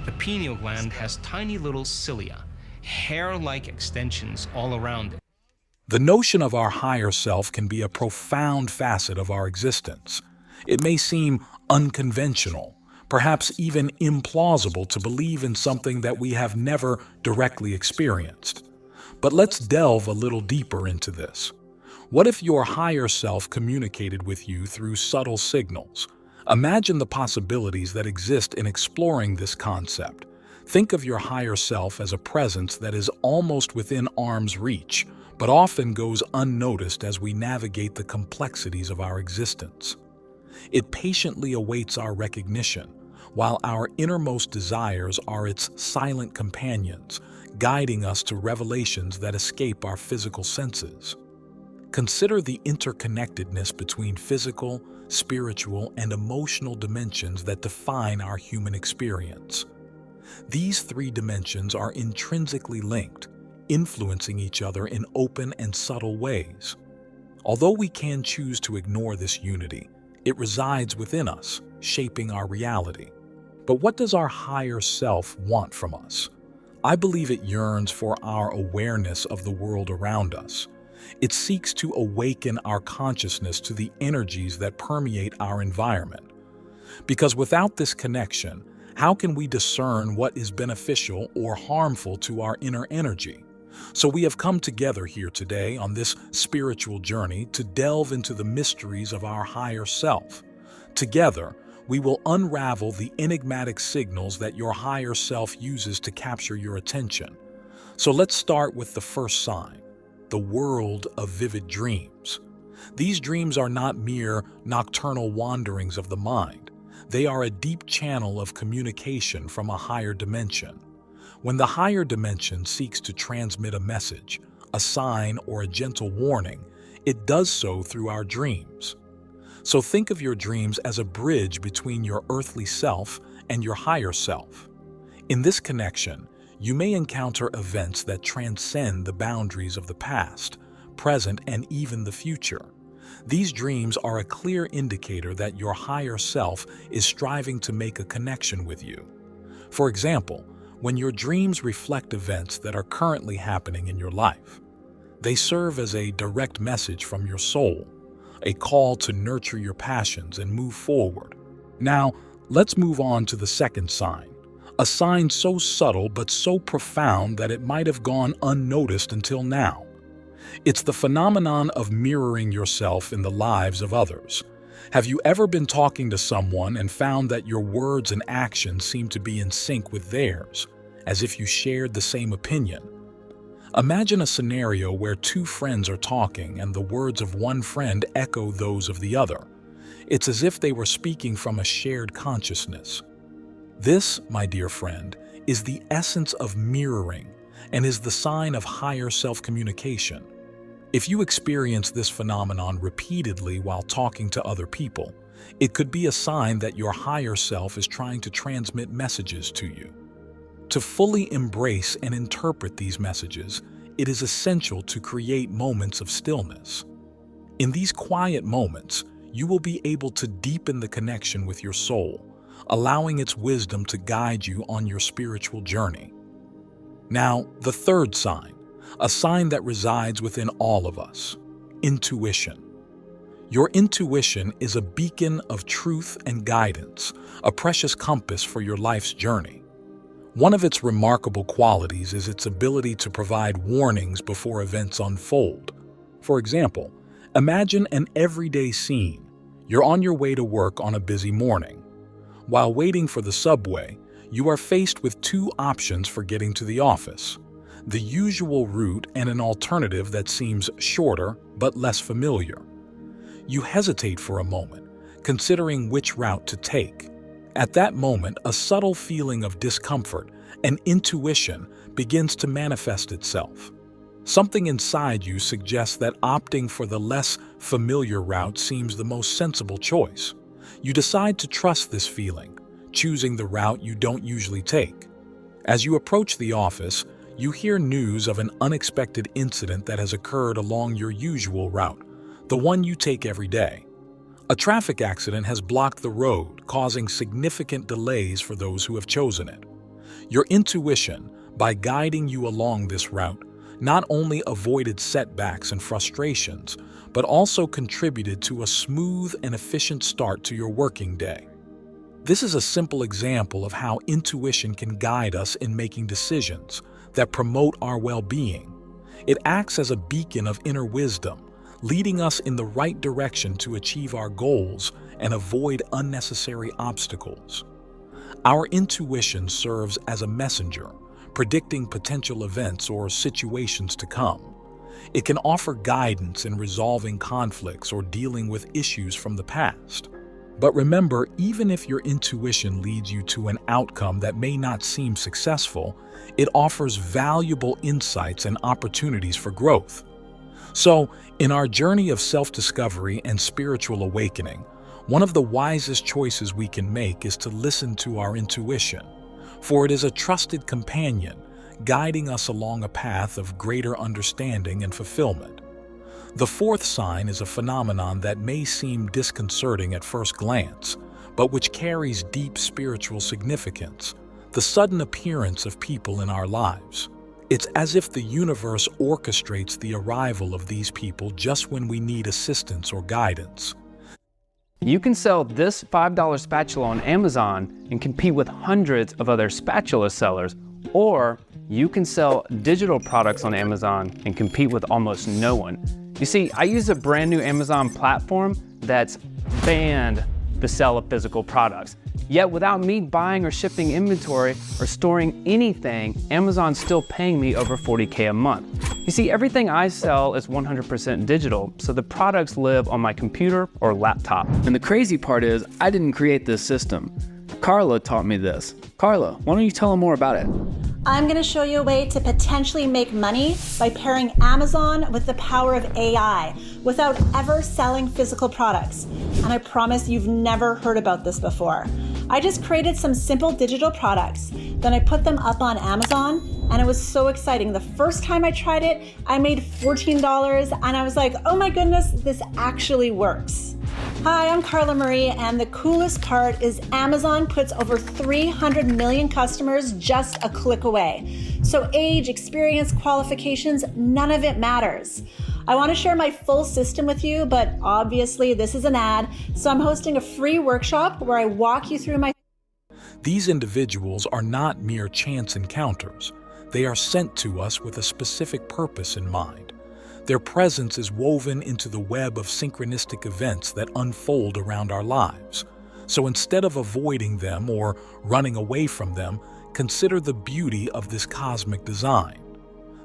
The pineal gland has tiny little cilia, hair-like extensions all around it. The notion of our higher self can be a profound facet of our existence. It may seem unconventional, perhaps even implausible to believe in something that we have never directly experienced. But let's delve a little deeper into this. What if your higher self communicated with you through subtle signals? Imagine the possibilities that exist in exploring this concept. Think of your higher self as a presence that is almost within arm's reach, but often goes unnoticed as we navigate the complexities of our existence. It patiently awaits our recognition, while our innermost desires are its silent companions, guiding us to revelations that escape our physical senses. Consider the interconnectedness between physical, spiritual, and emotional dimensions that define our human experience. These three dimensions are intrinsically linked, influencing each other in open and subtle ways. Although we can choose to ignore this unity, it resides within us, shaping our reality. But what does our higher self want from us? I believe it yearns for our awareness of the world around us. It seeks to awaken our consciousness to the energies that permeate our environment. Because without this connection, how can we discern what is beneficial or harmful to our inner energy? So we have come together here today on this spiritual journey to delve into the mysteries of our higher self. Together, we will unravel the enigmatic signals that your higher self uses to capture your attention. So let's start with the first sign, the world of vivid dreams. These dreams are not mere nocturnal wanderings of the mind. They are a deep channel of communication from a higher dimension. When the higher dimension seeks to transmit a message, a sign, or a gentle warning, it does so through our dreams. So think of your dreams as a bridge between your earthly self and your higher self. In this connection, you may encounter events that transcend the boundaries of the past, present, and even the future. These dreams are a clear indicator that your higher self is striving to make a connection with you. For example, when your dreams reflect events that are currently happening in your life, they serve as a direct message from your soul, a call to nurture your passions and move forward. Now, let's move on to the second sign, a sign so subtle but so profound that it might have gone unnoticed until now. It's the phenomenon of mirroring yourself in the lives of others. Have you ever been talking to someone and found that your words and actions seem to be in sync with theirs, as if you shared the same opinion? Imagine a scenario where two friends are talking and the words of one friend echo those of the other. It's as if they were speaking from a shared consciousness. This, my dear friend, is the essence of mirroring and is the sign of higher self-communication. If you experience this phenomenon repeatedly while talking to other people, it could be a sign that your higher self is trying to transmit messages to you. To fully embrace and interpret these messages, it is essential to create moments of stillness. In these quiet moments, you will be able to deepen the connection with your soul, allowing its wisdom to guide you on your spiritual journey. Now, the third sign, a sign that resides within all of us, intuition. Your intuition is a beacon of truth and guidance, a precious compass for your life's journey. One of its remarkable qualities is its ability to provide warnings before events unfold. For example, imagine an everyday scene. You're on your way to work on a busy morning. While waiting for the subway, you are faced with two options for getting to the office: the usual route and an alternative that seems shorter but less familiar. You hesitate for a moment, considering which route to take. At that moment, a subtle feeling of discomfort and intuition begins to manifest itself. Something inside you suggests that opting for the less familiar route seems the most sensible choice. You decide to trust this feeling, choosing the route you don't usually take. As you approach the office, you hear news of an unexpected incident that has occurred along your usual route, the one you take every day. A traffic accident has blocked the road, causing significant delays for those who have chosen it. Your intuition, by guiding you along this route, not only avoided setbacks and frustrations, but also contributed to a smooth and efficient start to your working day. This is a simple example of how intuition can guide us in making decisions that promote our well-being. It acts as a beacon of inner wisdom, leading us in the right direction to achieve our goals and avoid unnecessary obstacles. Our intuition serves as a messenger, predicting potential events or situations to come. It can offer guidance in resolving conflicts or dealing with issues from the past. But remember, even if your intuition leads you to an outcome that may not seem successful, it offers valuable insights and opportunities for growth. So, in our journey of self-discovery and spiritual awakening, one of the wisest choices we can make is to listen to our intuition, for it is a trusted companion, guiding us along a path of greater understanding and fulfillment. The fourth sign is a phenomenon that may seem disconcerting at first glance, but which carries deep spiritual significance: the sudden appearance of people in our lives. It's as if the universe orchestrates the arrival of these people just when we need assistance or guidance. You can sell this $5 spatula on Amazon and compete with hundreds of other spatula sellers, or you can sell digital products on Amazon and compete with almost no one. You see, I use a brand new Amazon platform that's banned the sale of physical products. Yet without me buying or shipping inventory or storing anything, Amazon's still paying me over $40K a month. You see, everything I sell is 100% digital, so the products live on my computer or laptop. And the crazy part is, I didn't create this system. Carla taught me this. Carla, why don't you tell them more about it? I'm going to show you a way to potentially make money by pairing Amazon with the power of AI without ever selling physical products. And I promise you've never heard about this before. I just created some simple digital products, then I put them up on Amazon, and it was so exciting. The first time I tried it, I made $14, and I was like, oh my goodness, this actually works. Hi, I'm Carla Marie, and the coolest part is Amazon puts over 300 million customers just a click away. So age, experience, qualifications, none of it matters. I want to share my full system with you, but obviously this is an ad, so I'm hosting a free workshop where I walk you through my... These individuals are not mere chance encounters. They are sent to us with a specific purpose in mind. Their presence is woven into the web of synchronistic events that unfold around our lives. So instead of avoiding them or running away from them, consider the beauty of this cosmic design.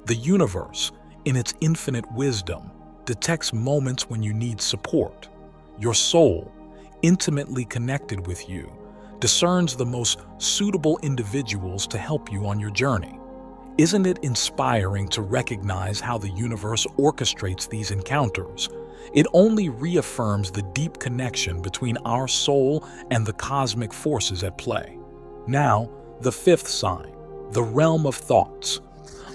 The universe, in its infinite wisdom, detects moments when you need support. Your soul, intimately connected with you, discerns the most suitable individuals to help you on your journey. Isn't it inspiring to recognize how the universe orchestrates these encounters? It only reaffirms the deep connection between our soul and the cosmic forces at play. Now, the fifth sign, the realm of thoughts.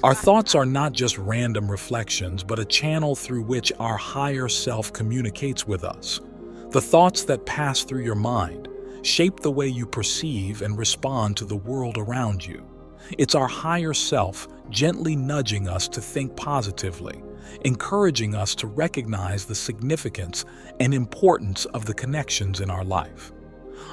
Our thoughts are not just random reflections, but a channel through which our higher self communicates with us. The thoughts that pass through your mind shape the way you perceive and respond to the world around you. It's our higher self gently nudging us to think positively, encouraging us to recognize the significance and importance of the connections in our life.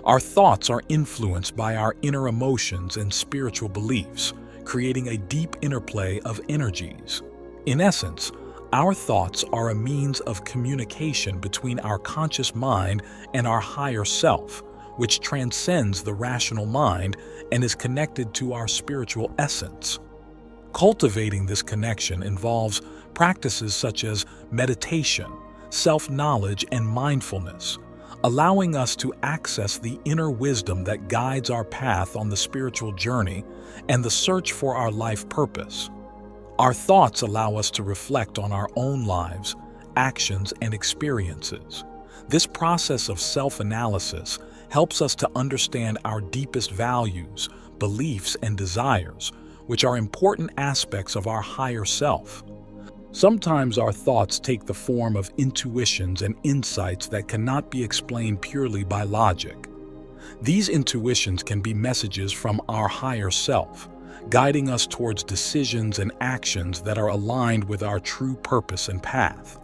Our thoughts are influenced by our inner emotions and spiritual beliefs, creating a deep interplay of energies. In essence, our thoughts are a means of communication between our conscious mind and our higher self, which transcends the rational mind and is connected to our spiritual essence. Cultivating this connection involves practices such as meditation, self-knowledge, and mindfulness, allowing us to access the inner wisdom that guides our path on the spiritual journey and the search for our life purpose. Our thoughts allow us to reflect on our own lives, actions, and experiences. This process of self-analysis helps us to understand our deepest values, beliefs, and desires, which are important aspects of our higher self. Sometimes our thoughts take the form of intuitions and insights that cannot be explained purely by logic. These intuitions can be messages from our higher self, guiding us towards decisions and actions that are aligned with our true purpose and path.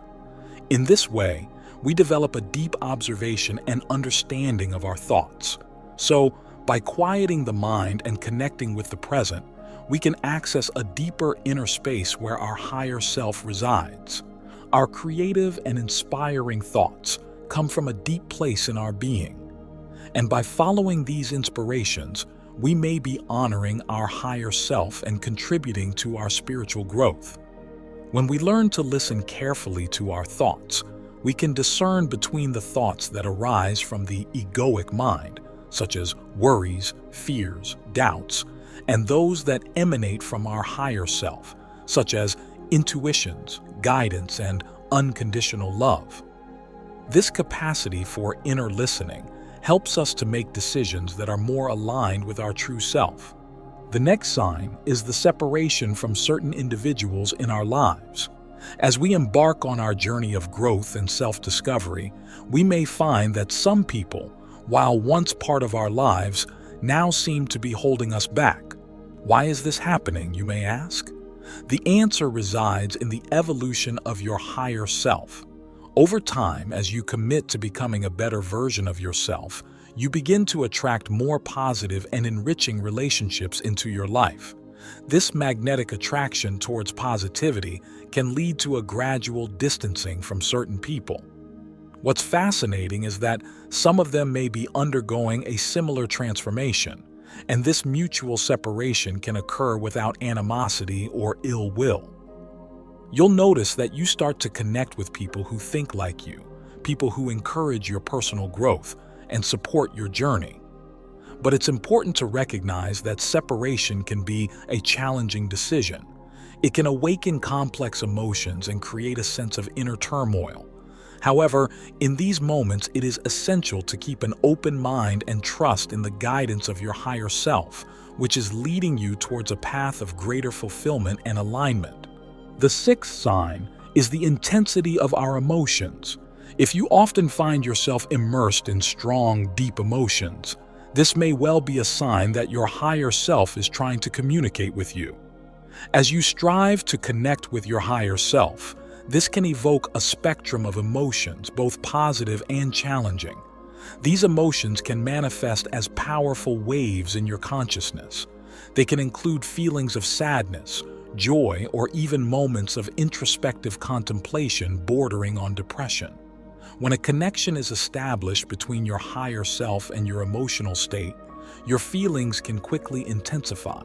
In this way, we develop a deep observation and understanding of our thoughts. So, by quieting the mind and connecting with the present, we can access a deeper inner space where our higher self resides. Our creative and inspiring thoughts come from a deep place in our being. And by following these inspirations, we may be honoring our higher self and contributing to our spiritual growth. When we learn to listen carefully to our thoughts, we can discern between the thoughts that arise from the egoic mind, such as worries, fears, doubts, and those that emanate from our higher self, such as intuitions, guidance, and unconditional love. This capacity for inner listening helps us to make decisions that are more aligned with our true self. The next sign is the separation from certain individuals in our lives. As we embark on our journey of growth and self-discovery, we may find that some people, while once part of our lives, now seem to be holding us back. Why is this happening, you may ask? The answer resides in the evolution of your higher self. Over time, as you commit to becoming a better version of yourself, you begin to attract more positive and enriching relationships into your life. This magnetic attraction towards positivity can lead to a gradual distancing from certain people. What's fascinating is that some of them may be undergoing a similar transformation, and this mutual separation can occur without animosity or ill will. You'll notice that you start to connect with people who think like you, people who encourage your personal growth and support your journey. But it's important to recognize that separation can be a challenging decision. It can awaken complex emotions and create a sense of inner turmoil. However, in these moments, it is essential to keep an open mind and trust in the guidance of your higher self, which is leading you towards a path of greater fulfillment and alignment. The sixth sign is the intensity of our emotions. If you often find yourself immersed in strong, deep emotions, this may well be a sign that your higher self is trying to communicate with you. As you strive to connect with your higher self, this can evoke a spectrum of emotions, both positive and challenging. These emotions can manifest as powerful waves in your consciousness. They can include feelings of sadness, joy, or even moments of introspective contemplation bordering on depression. When a connection is established between your higher self and your emotional state, your feelings can quickly intensify.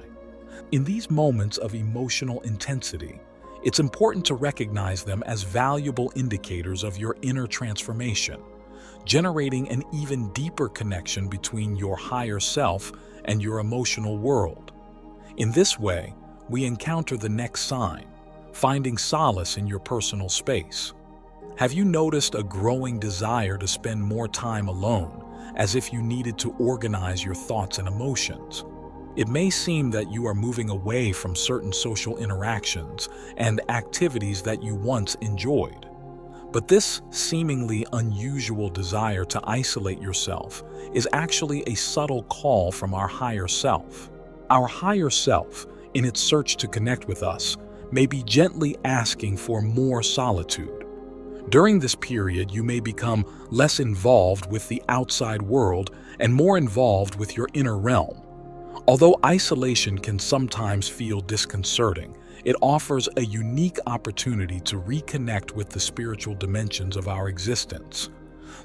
In these moments of emotional intensity, it's important to recognize them as valuable indicators of your inner transformation, generating an even deeper connection between your higher self and your emotional world. In this way, we encounter the next sign, finding solace in your personal space. Have you noticed a growing desire to spend more time alone, as if you needed to organize your thoughts and emotions? It may seem that you are moving away from certain social interactions and activities that you once enjoyed. But this seemingly unusual desire to isolate yourself is actually a subtle call from our higher self. Our higher self, in its search to connect with us, may be gently asking for more solitude. During this period, you may become less involved with the outside world and more involved with your inner realm. Although isolation can sometimes feel disconcerting, it offers a unique opportunity to reconnect with the spiritual dimensions of our existence.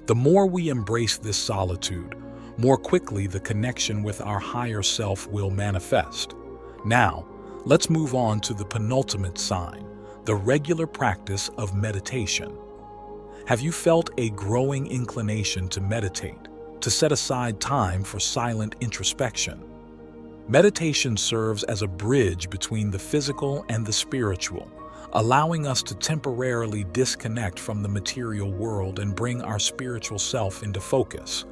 The more we embrace this solitude, more quickly the connection with our higher self will manifest. Now, let's move on to the penultimate sign, the regular practice of meditation. Have you felt a growing inclination to meditate, to set aside time for silent introspection? Meditation serves as a bridge between the physical and the spiritual, allowing us to temporarily disconnect from the material world and bring our spiritual self into focus.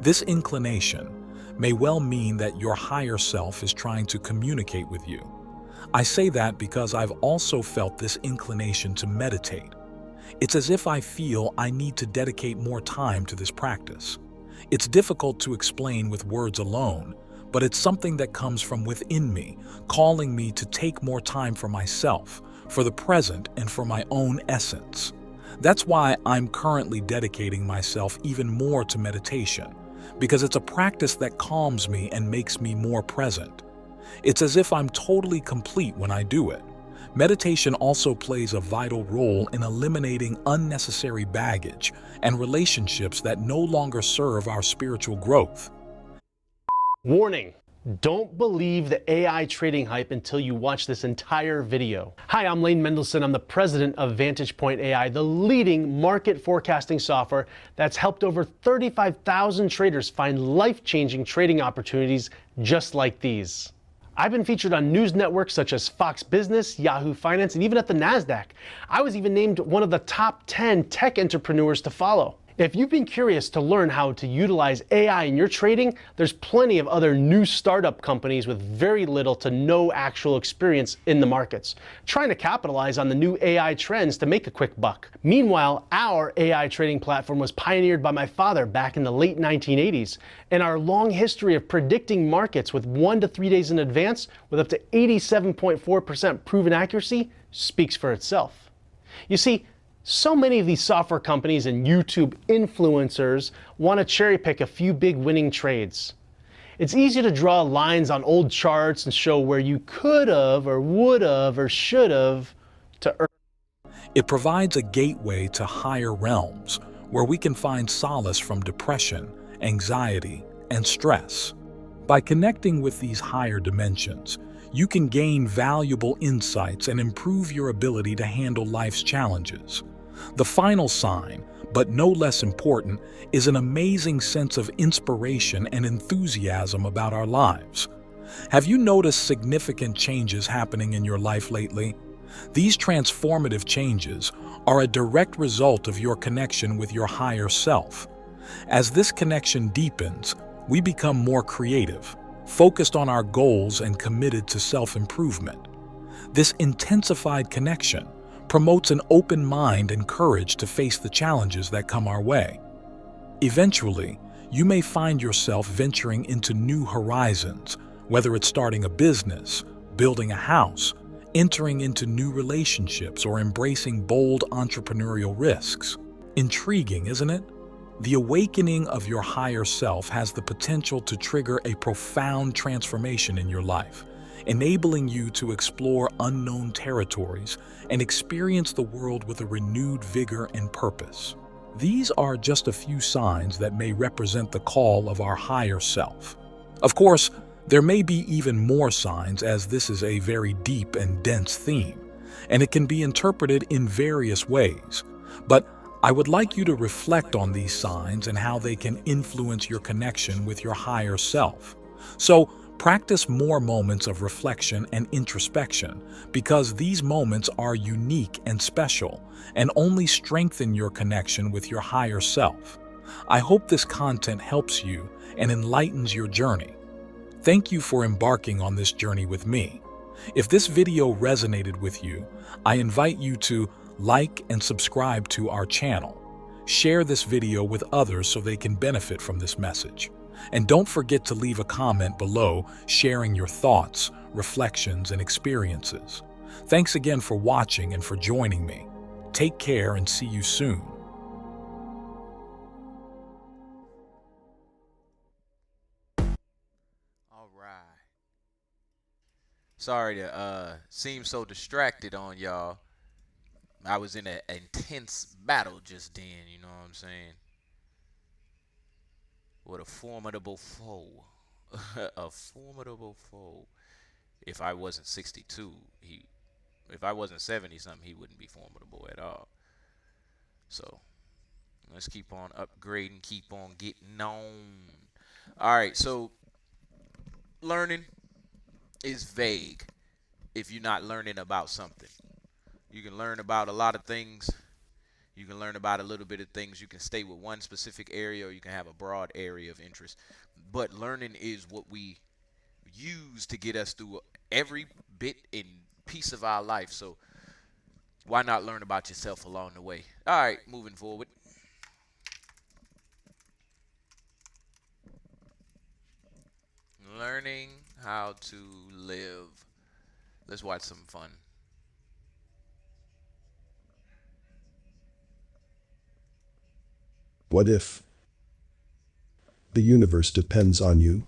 This inclination may well mean that your higher self is trying to communicate with you. I say that because I've also felt this inclination to meditate. It's as if I feel I need to dedicate more time to this practice. It's difficult to explain with words alone, but it's something that comes from within me, calling me to take more time for myself, for the present, and for my own essence. That's why I'm currently dedicating myself even more to meditation, because it's a practice that calms me and makes me more present. It's as if I'm totally complete when I do it. Meditation also plays a vital role in eliminating unnecessary baggage and relationships that no longer serve our spiritual growth. Warning! Don't believe the AI trading hype until you watch this entire video. Hi, I'm Lane Mendelsohn. I'm the president of Vantage Point AI, the leading market forecasting software that's helped over 35,000 traders find life-changing trading opportunities just like these. I've been featured on news networks such as Fox Business, Yahoo Finance, and even at the NASDAQ. I was even named one of the top 10 tech entrepreneurs to follow. If you've been curious to learn how to utilize AI in your trading, there's plenty of other new startup companies with very little to no actual experience in the markets, trying to capitalize on the new AI trends to make a quick buck. Meanwhile, our AI trading platform was pioneered by my father back in the late 1980s, and our long history of predicting markets with 1 to 3 days in advance with up to 87.4% proven accuracy speaks for itself. You see, so many of these software companies and YouTube influencers want to cherry pick a few big winning trades. It's easy to draw lines on old charts and show where you could have or would have or should have to earn. It provides a gateway to higher realms where we can find solace from depression, anxiety, and stress. By connecting with these higher dimensions, you can gain valuable insights and improve your ability to handle life's challenges. The final sign, but no less important, is an amazing sense of inspiration and enthusiasm about our lives. Have you noticed significant changes happening in your life lately? These transformative changes are a direct result of your connection with your higher self. As this connection deepens, we become more creative, focused on our goals, and committed to self-improvement. This intensified connection promotes an open mind and courage to face the challenges that come our way. Eventually, you may find yourself venturing into new horizons, whether it's starting a business, building a house, entering into new relationships, or embracing bold entrepreneurial risks. Intriguing, isn't it? The awakening of your higher self has the potential to trigger a profound transformation in your life, enabling you to explore unknown territories and experience the world with a renewed vigor and purpose. These are just a few signs that may represent the call of our higher self. Of course, there may be even more signs, as this is a very deep and dense theme, and it can be interpreted in various ways. But I would like you to reflect on these signs and how they can influence your connection with your higher self. So, practice more moments of reflection and introspection, because these moments are unique and special and only strengthen your connection with your higher self. I hope this content helps you and enlightens your journey. Thank you for embarking on this journey with me. If this video resonated with you, I invite you to like and subscribe to our channel. Share this video with others so they can benefit from this message. And don't forget to leave a comment below sharing your thoughts, reflections, and experiences. Thanks again for watching and for joining me. Take care and see you soon. All right. Sorry to seem so distracted on y'all. I was in an intense battle just then, you know what I'm saying? With a formidable foe. A formidable foe. If I wasn't 62, if I wasn't 70 something, he wouldn't be formidable at all. So let's keep on upgrading, keep on getting on. All right, so learning is vague if you're not learning about something. You can learn about a lot of things. You can learn about a little bit of things. You can stay with one specific area, or you can have a broad area of interest. But learning is what we use to get us through every bit and piece of our life. So why not learn about yourself along the way? All right, moving forward. Learning how to live. Let's watch some fun. What if the universe depends on you?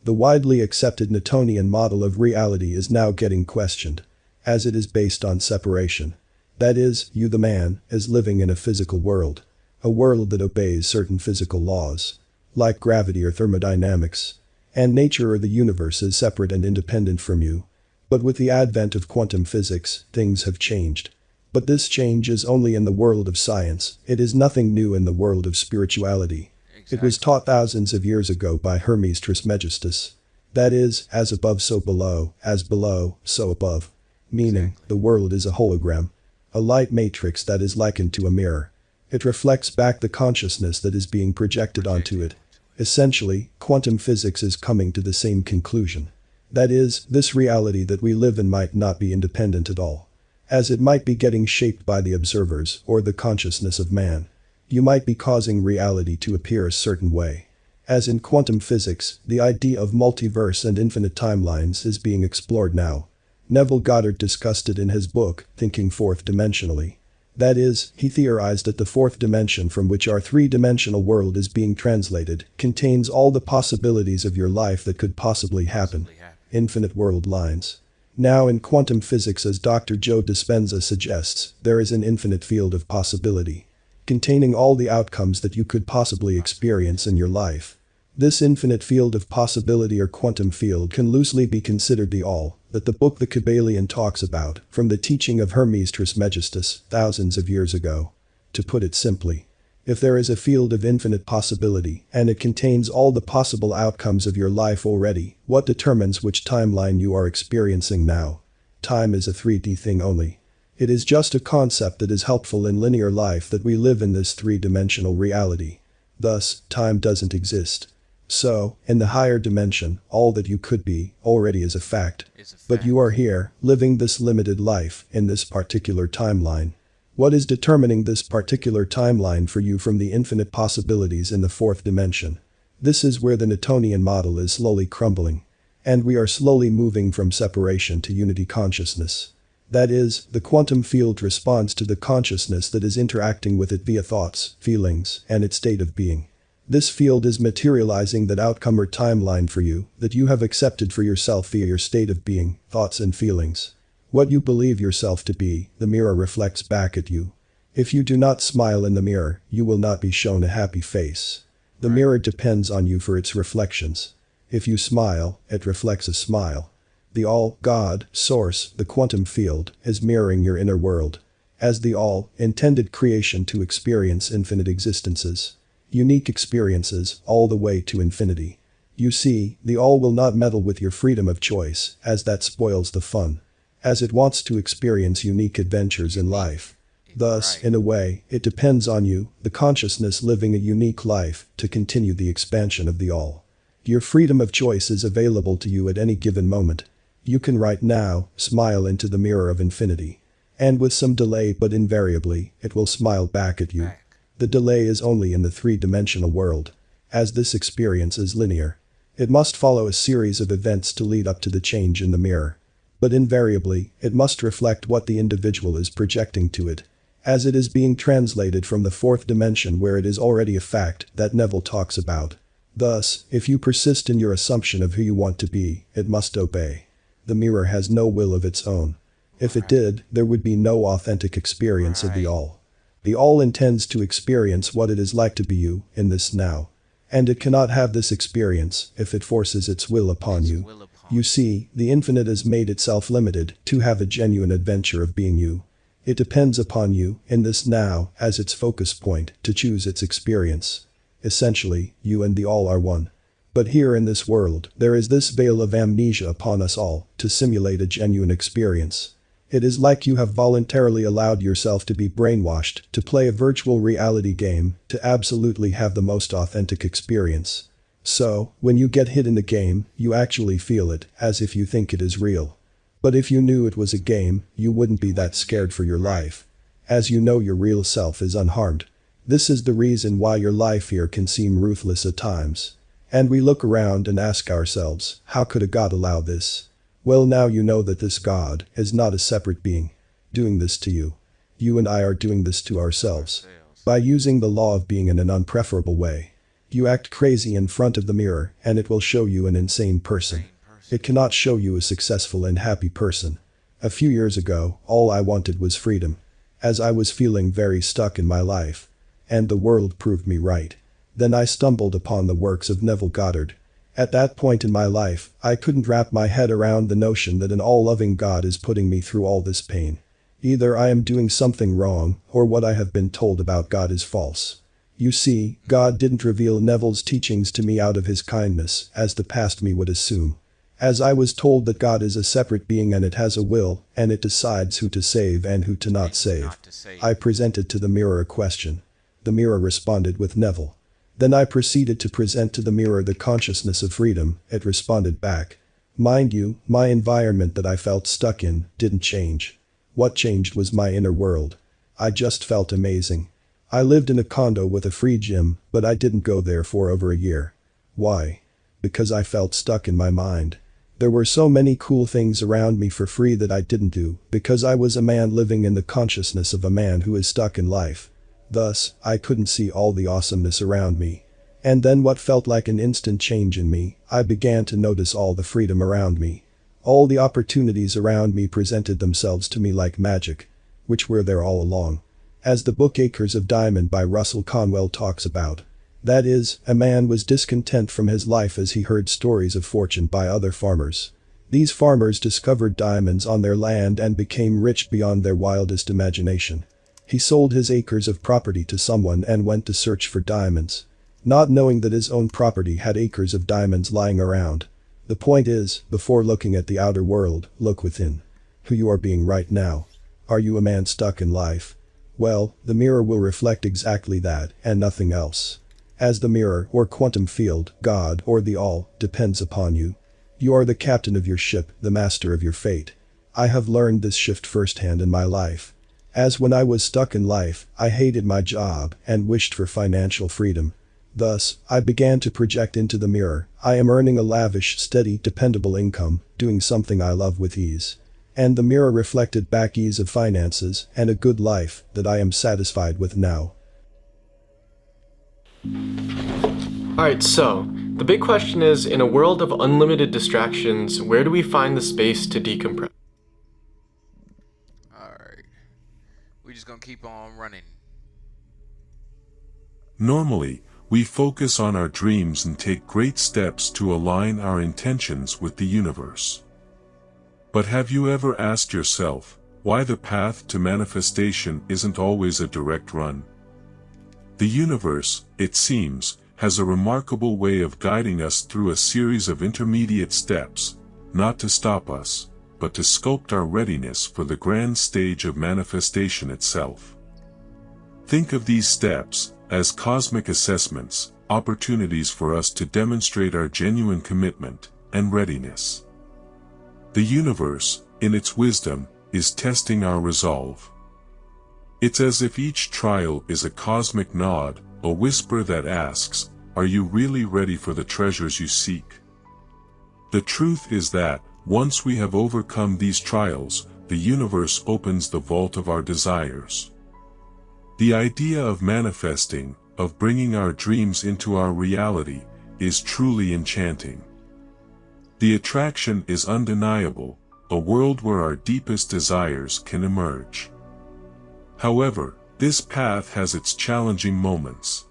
The widely accepted Newtonian model of reality is now getting questioned, as it is based on separation. That is, you the man, is living in a physical world, a world that obeys certain physical laws, like gravity or thermodynamics, and nature or the universe is separate and independent from you. But with the advent of quantum physics, things have changed. But this change is only in the world of science. It is nothing new in the world of spirituality. It was taught thousands of years ago by Hermes Trismegistus. That is, as above so below, as below, so above. Meaning, the world is a hologram, a light matrix that is likened to a mirror. It reflects back the consciousness that is being projected onto it. Essentially, quantum physics is coming to the same conclusion. That is, this reality that we live in might not be independent at all, as it might be getting shaped by the observers or the consciousness of man. You might be causing reality to appear a certain way. As in quantum physics, the idea of multiverse and infinite timelines is being explored now. Neville Goddard discussed it in his book, Thinking Fourth Dimensionally. That is, he theorized that the fourth dimension from which our three-dimensional world is being translated contains all the possibilities of your life that could possibly happen. Infinite world lines. Now in quantum physics, as Dr. Joe Dispenza suggests, there is an infinite field of possibility, containing all the outcomes that you could possibly experience in your life. This infinite field of possibility or quantum field can loosely be considered the all that the book The Kybalion talks about, from the teaching of Hermes Trismegistus thousands of years ago. To put it simply, if there is a field of infinite possibility and it contains all the possible outcomes of your life already, what determines which timeline you are experiencing now? Time is a 3D thing only. It is just a concept that is helpful in linear life that we live in this three-dimensional reality. Thus, time doesn't exist. So, in the higher dimension, all that you could be already is a fact. But you are here, living this limited life in this particular timeline. What is determining this particular timeline for you from the infinite possibilities in the fourth dimension? This is where the Newtonian model is slowly crumbling. And we are slowly moving from separation to unity consciousness. That is, the quantum field responds to the consciousness that is interacting with it via thoughts, feelings, and its state of being. This field is materializing that outcome or timeline for you that you have accepted for yourself via your state of being, thoughts and feelings. What you believe yourself to be, the mirror reflects back at you. If you do not smile in the mirror, you will not be shown a happy face. The mirror depends on you for its reflections. If you smile, it reflects a smile. The all, God, source, the quantum field, is mirroring your inner world. As the all, intended creation to experience infinite existences. Unique experiences, all the way to infinity. You see, the all will not meddle with your freedom of choice, as that spoils the fun. As it wants to experience unique adventures in life. Thus, in a way, it depends on you, the consciousness living a unique life, to continue the expansion of the all. Your freedom of choice is available to you at any given moment. You can right now smile into the mirror of infinity. And with some delay, but invariably, it will smile back at you. The delay is only in the three-dimensional world. As this experience is linear, it must follow a series of events to lead up to the change in the mirror. But invariably, it must reflect what the individual is projecting to it. as it is being translated from the fourth dimension where it is already a fact that Neville talks about. Thus, if you persist in your assumption of who you want to be, it must obey. The mirror has no will of its own. If it did, there would be no authentic experience of the all. The all intends to experience what it is like to be you in this now. And it cannot have this experience if it forces its will upon you. You see, the infinite has made itself limited to have a genuine adventure of being you. It depends upon you in this now as its focus point to choose its experience. Essentially, you and the all are one. But here in this world, there is this veil of amnesia upon us all to simulate a genuine experience. It is like you have voluntarily allowed yourself to be brainwashed to play a virtual reality game to absolutely have the most authentic experience. So, when you get hit in the game, you actually feel it as if you think it is real. But if you knew it was a game, you wouldn't be that scared for your life. As you know your real self is unharmed. This is the reason why your life here can seem ruthless at times. And we look around and ask ourselves, how could a God allow this? Well, now you know that this God is not a separate being doing this to you. You and I are doing this to ourselves. By using the law of being in an unpreferable way. You act crazy in front of the mirror and it will show you an insane person. It cannot show you a successful and happy person. A few years ago, all I wanted was freedom. As I was feeling very stuck in my life. And the world proved me right. Then I stumbled upon the works of Neville Goddard. At that point in my life, I couldn't wrap my head around the notion that an all-loving God is putting me through all this pain. Either I am doing something wrong, or what I have been told about God is false. You see, God didn't reveal Neville's teachings to me out of his kindness, as the past me would assume. As I was told that God is a separate being and it has a will, and it decides who to save and who to not save. I presented to the mirror a question. The mirror responded with Neville. Then I proceeded to present to the mirror the consciousness of freedom. It responded back. Mind you, my environment that I felt stuck in didn't change. What changed was my inner world. I just felt amazing. I lived in a condo with a free gym, but I didn't go there for over a year. Why? Because I felt stuck in my mind. There were so many cool things around me for free that I didn't do, because I was a man living in the consciousness of a man who is stuck in life. Thus, I couldn't see all the awesomeness around me. And then what felt like an instant change in me, I began to notice all the freedom around me. All the opportunities around me presented themselves to me like magic, which were there all along. As the book Acres of Diamond by Russell Conwell talks about. That is, a man was discontent from his life as he heard stories of fortune by other farmers. These farmers discovered diamonds on their land and became rich beyond their wildest imagination. He sold his acres of property to someone and went to search for diamonds, not knowing that his own property had acres of diamonds lying around. The point is, before looking at the outer world, look within. Who you are being right now. Are you a man stuck in life? Well, the mirror will reflect exactly that, and nothing else. As the mirror, or quantum field, God, or the all, depends upon you. You are the captain of your ship, the master of your fate. I have learned this shift firsthand in my life. As when I was stuck in life, I hated my job and wished for financial freedom. Thus, I began to project into the mirror. I am earning a lavish, steady, dependable income, doing something I love with ease. And the mirror reflected back ease of finances and a good life that I am satisfied with now. Alright, so, the big question is, in a world of unlimited distractions, where do we find the space to decompress? We're just gonna keep on running. Normally, we focus on our dreams and take great steps to align our intentions with the universe. But have you ever asked yourself why the path to manifestation isn't always a direct run? The universe, it seems, has a remarkable way of guiding us through a series of intermediate steps, not to stop us, but to sculpt our readiness for the grand stage of manifestation itself. Think of these steps as cosmic assessments, opportunities for us to demonstrate our genuine commitment and readiness. The universe, in its wisdom, is testing our resolve. It's as if each trial is a cosmic nod, a whisper that asks, "Are you really ready for the treasures you seek?" The truth is that, once we have overcome these trials, the universe opens the vault of our desires. The idea of manifesting, of bringing our dreams into our reality, is truly enchanting. The attraction is undeniable, a world where our deepest desires can emerge. However, this path has its challenging moments.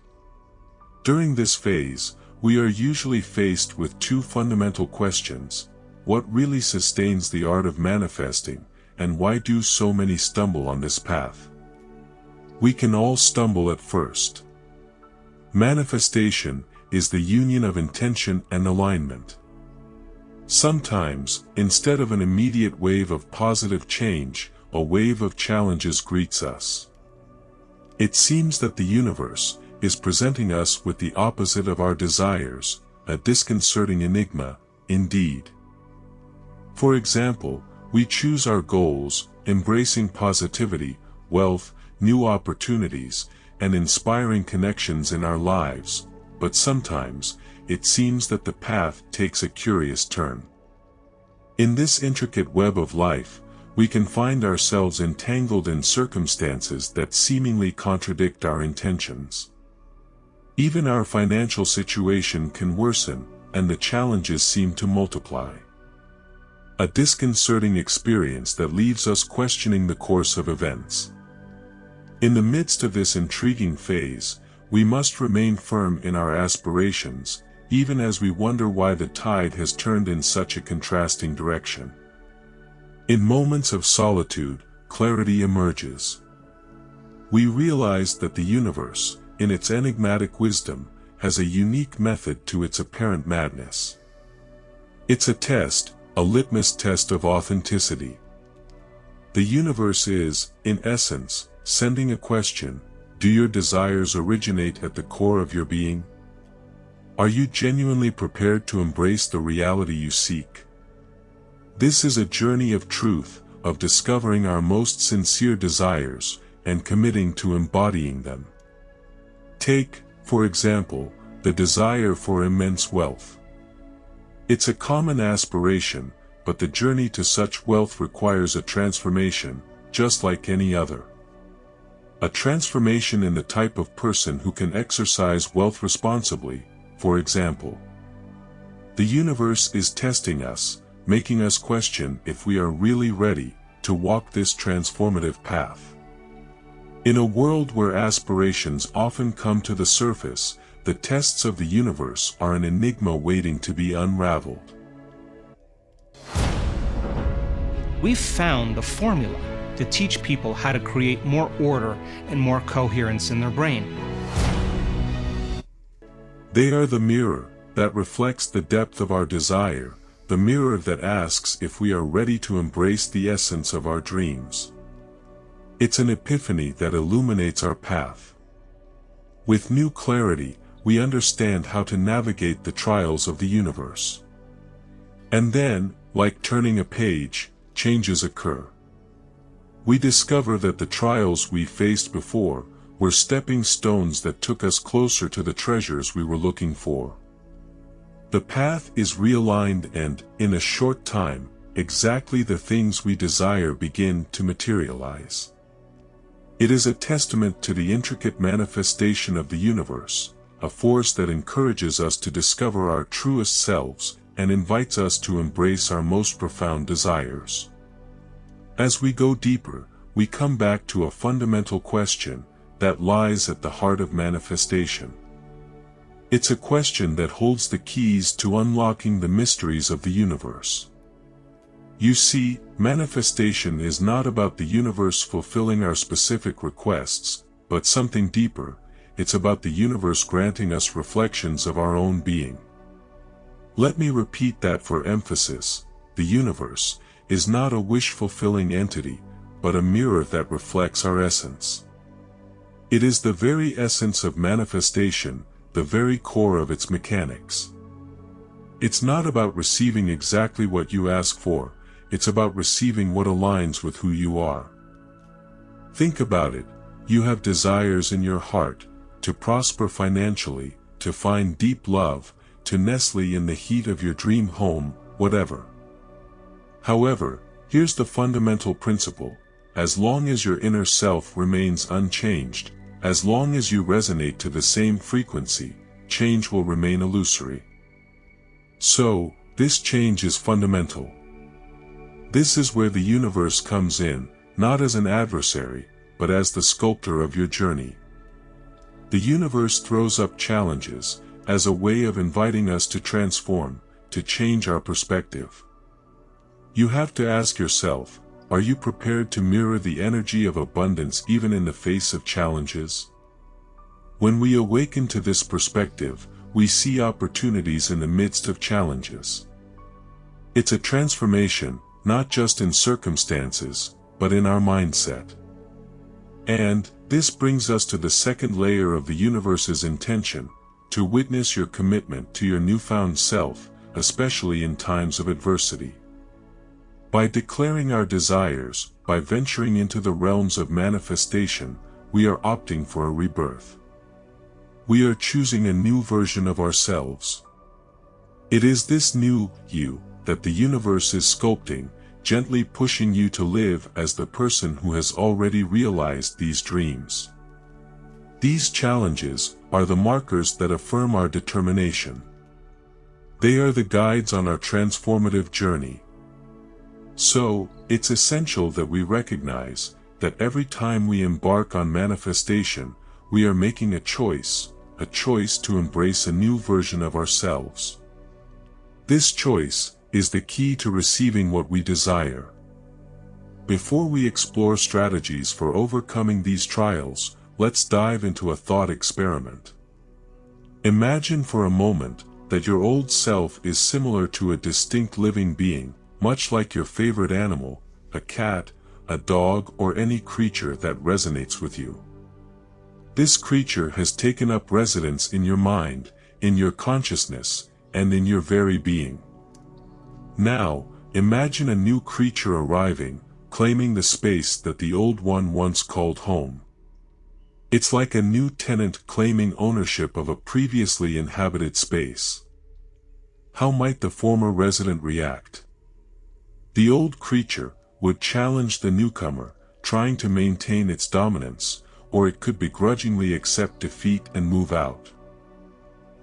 During this phase, we are usually faced with two fundamental questions: what really sustains the art of manifesting, and why do so many stumble on this path? We can all stumble at first. Manifestation is the union of intention and alignment. Sometimes, instead of an immediate wave of positive change, a wave of challenges greets us. It seems that the universe is presenting us with the opposite of our desires, a disconcerting enigma, indeed. For example, we choose our goals, embracing positivity, wealth, new opportunities, and inspiring connections in our lives, but sometimes, it seems that the path takes a curious turn. In this intricate web of life, we can find ourselves entangled in circumstances that seemingly contradict our intentions. Even our financial situation can worsen, and the challenges seem to multiply. A disconcerting experience that leaves us questioning the course of events. In the midst of this intriguing phase, we must remain firm in our aspirations, even as we wonder why the tide has turned in such a contrasting direction. In moments of solitude, clarity emerges. We realize that the universe, in its enigmatic wisdom, has a unique method to its apparent madness. It's a test, a litmus test of authenticity. The universe is, in essence, sending a question: do your desires originate at the core of your being? Are you genuinely prepared to embrace the reality you seek? This is a journey of truth, of discovering our most sincere desires, and committing to embodying them. Take, for example, the desire for immense wealth. It's a common aspiration, but the journey to such wealth requires a transformation, just like any other. A transformation in the type of person who can exercise wealth responsibly, for example. The universe is testing us, making us question if we are really ready to walk this transformative path. In a world where aspirations often come to the surface, the tests of the universe are an enigma waiting to be unraveled. We've found the formula to teach people how to create more order and more coherence in their brain. They are the mirror that reflects the depth of our desire, the mirror that asks if we are ready to embrace the essence of our dreams. It's an epiphany that illuminates our path. With new clarity, we understand how to navigate the trials of the universe. And then, like turning a page, changes occur. We discover that the trials we faced before were stepping stones that took us closer to the treasures we were looking for. The path is realigned and, in a short time, exactly the things we desire begin to materialize. It is a testament to the intricate manifestation of the universe, a force that encourages us to discover our truest selves and invites us to embrace our most profound desires. As we go deeper, we come back to a fundamental question that lies at the heart of manifestation. It's a question that holds the keys to unlocking the mysteries of the universe. You see, manifestation is not about the universe fulfilling our specific requests, but something deeper. It's about the universe granting us reflections of our own being. Let me repeat that for emphasis. The universe is not a wish-fulfilling entity, but a mirror that reflects our essence. It is the very essence of manifestation, the very core of its mechanics. It's not about receiving exactly what you ask for, it's about receiving what aligns with who you are. Think about it. You have desires in your heart, to prosper financially, to find deep love, to nestle in the heat of your dream home, whatever. However, here's the fundamental principle. as long as your inner self remains unchanged, as long as you resonate to the same frequency, change will remain illusory. So, this change is fundamental. This is where the universe comes in, not as an adversary, but as the sculptor of your journey. The universe throws up challenges as a way of inviting us to transform, to change our perspective. You have to ask yourself, are you prepared to mirror the energy of abundance even in the face of challenges? When we awaken to this perspective, we see opportunities in the midst of challenges. It's a transformation, not just in circumstances, but in our mindset. And this brings us to the second layer of the universe's intention, to witness your commitment to your newfound self, especially in times of adversity. By declaring our desires, by venturing into the realms of manifestation, we are opting for a rebirth. We are choosing a new version of ourselves. It is this new you that the universe is sculpting, gently pushing you to live as the person who has already realized these dreams. These challenges are the markers that affirm our determination. They are the guides on our transformative journey. So, it's essential that we recognize that every time we embark on manifestation, we are making a choice to embrace a new version of ourselves. This choice is the key to receiving what we desire. Before we explore strategies for overcoming these trials, let's dive into a thought experiment. Imagine for a moment that your old self is similar to a distinct living being, much like your favorite animal, a cat, a dog, or any creature that resonates with you. This creature has taken up residence in your mind, in your consciousness, and in your very being. Now, imagine a new creature arriving, claiming the space that the old one once called home. It's like a new tenant claiming ownership of a previously inhabited space. How might the former resident react? The old creature would challenge the newcomer, trying to maintain its dominance, or it could begrudgingly accept defeat and move out.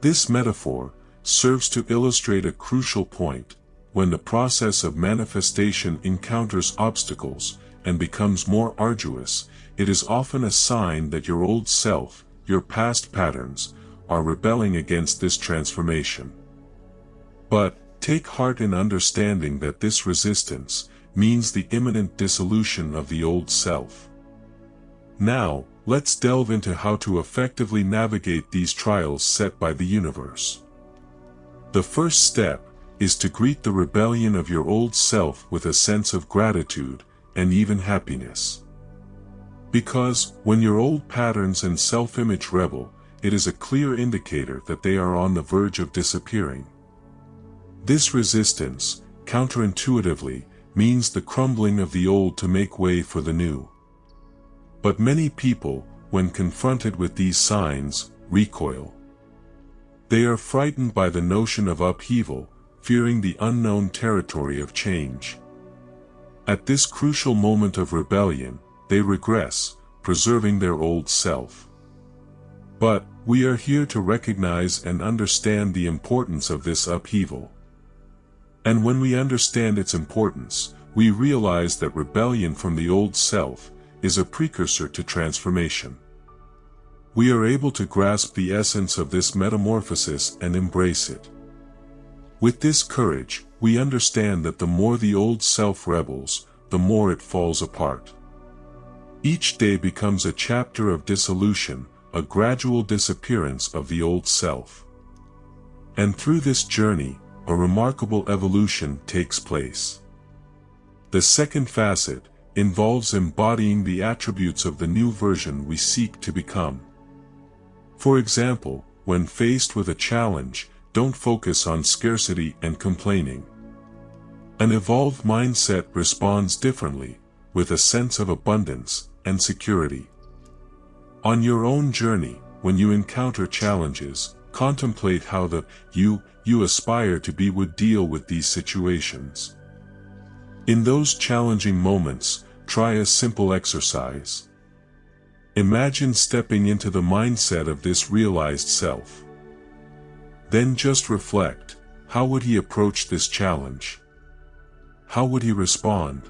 This metaphor serves to illustrate a crucial point. When the process of manifestation encounters obstacles and becomes more arduous, it is often a sign that your old self, your past patterns, are rebelling against this transformation. But take heart in understanding that this resistance means the imminent dissolution of the old self. Now, let's delve into how to effectively navigate these trials set by the universe. The first step is to greet the rebellion of your old self with a sense of gratitude and even happiness. Because when your old patterns and self-image rebel, it is a clear indicator that they are on the verge of disappearing. This resistance, counterintuitively, means the crumbling of the old to make way for the new. But many people, when confronted with these signs, recoil. They are frightened by the notion of upheaval, fearing the unknown territory of change. At this crucial moment of rebellion, they regress, preserving their old self. But we are here to recognize and understand the importance of this upheaval. And when we understand its importance, we realize that rebellion from the old self is a precursor to transformation. We are able to grasp the essence of this metamorphosis and embrace it. With this courage, we understand that the more the old self rebels, the more it falls apart. Each day becomes a chapter of dissolution, a gradual disappearance of the old self. And through this journey, a remarkable evolution takes place. The second facet involves embodying the attributes of the new version we seek to become. For example, when faced with a challenge, don't focus on scarcity and complaining. An evolved mindset responds differently, with a sense of abundance and security. On your own journey, when you encounter challenges, contemplate how the you aspire to be would deal with these situations. In those challenging moments, try a simple exercise. Imagine stepping into the mindset of this realized self. Then just reflect, how would he approach this challenge? How would he respond?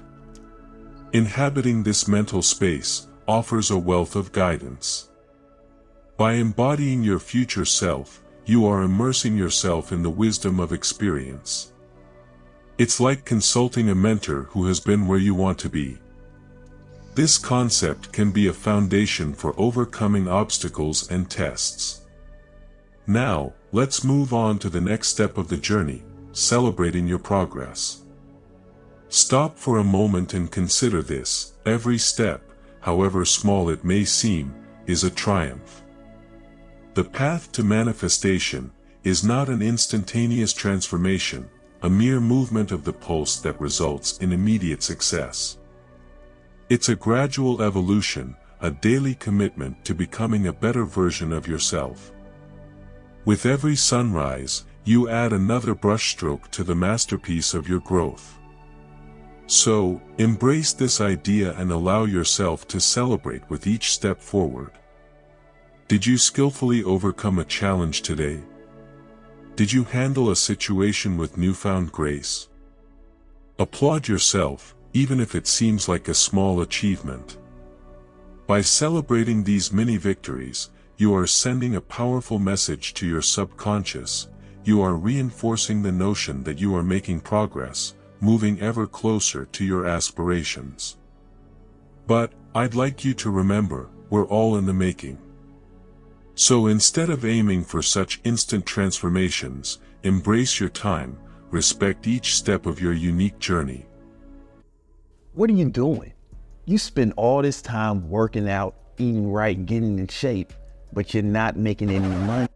Inhabiting this mental space offers a wealth of guidance. By embodying your future self, you are immersing yourself in the wisdom of experience. It's like consulting a mentor who has been where you want to be. This concept can be a foundation for overcoming obstacles and tests. Now, let's move on to the next step of the journey, celebrating your progress. Stop for a moment and consider this: every step, however small it may seem, is a triumph. The path to manifestation is not an instantaneous transformation, a mere movement of the pulse that results in immediate success. It's a gradual evolution, a daily commitment to becoming a better version of yourself. With every sunrise, you add another brushstroke to the masterpiece of your growth. So, embrace this idea and allow yourself to celebrate with each step forward. Did you skillfully overcome a challenge today? Did you handle a situation with newfound grace? Applaud yourself, even if it seems like a small achievement. By celebrating these mini victories, you are sending a powerful message to your subconscious. You are reinforcing the notion that you are making progress, moving ever closer to your aspirations. But, I'd like you to remember, we're all in the making. So instead of aiming for such instant transformations, embrace your time, respect each step of your unique journey. What are you doing? You spend all this time working out, eating right, getting in shape, but you're not making any money.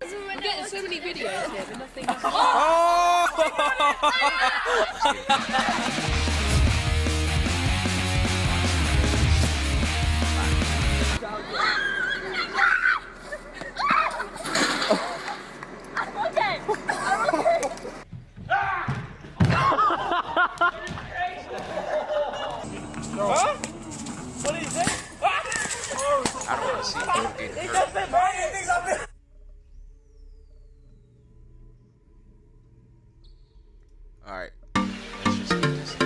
I'm getting so many videos here, but nothing. Huh? What is it? I don't want to see people getting hurt. Alright, let's just get this in.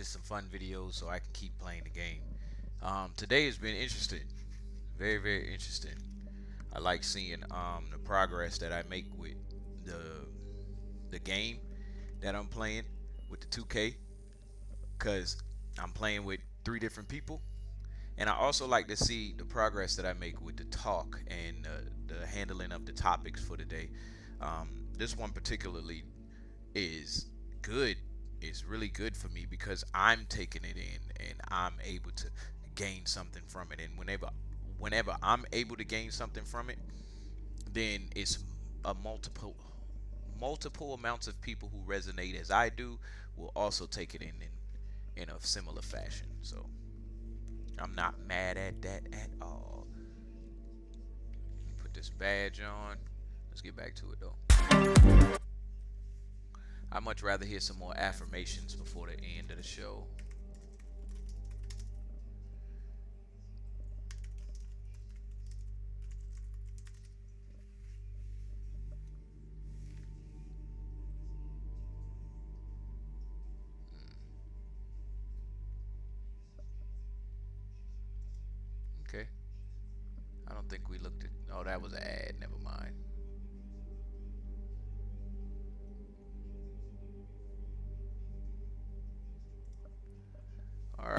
just some fun videos so I can keep playing the game. Today has been interesting, very, very interesting. I like seeing the progress that I make with the game that I'm playing with the 2K, because I'm playing with 3 different people. And I also like to see the progress that I make with the talk and the handling of the topics for the day. This one particularly is good. It's really good for me because I'm taking it in and I'm able to gain something from it. And whenever I'm able to gain something from it, then it's a multiple amounts of people who resonate as I do will also take it in a similar fashion. So I'm not mad at that at all. Put this badge on. Let's get back to it though. I'd much rather hear some more affirmations before the end of the show. Okay. I don't think we looked at... Oh, that was an ad. Never mind.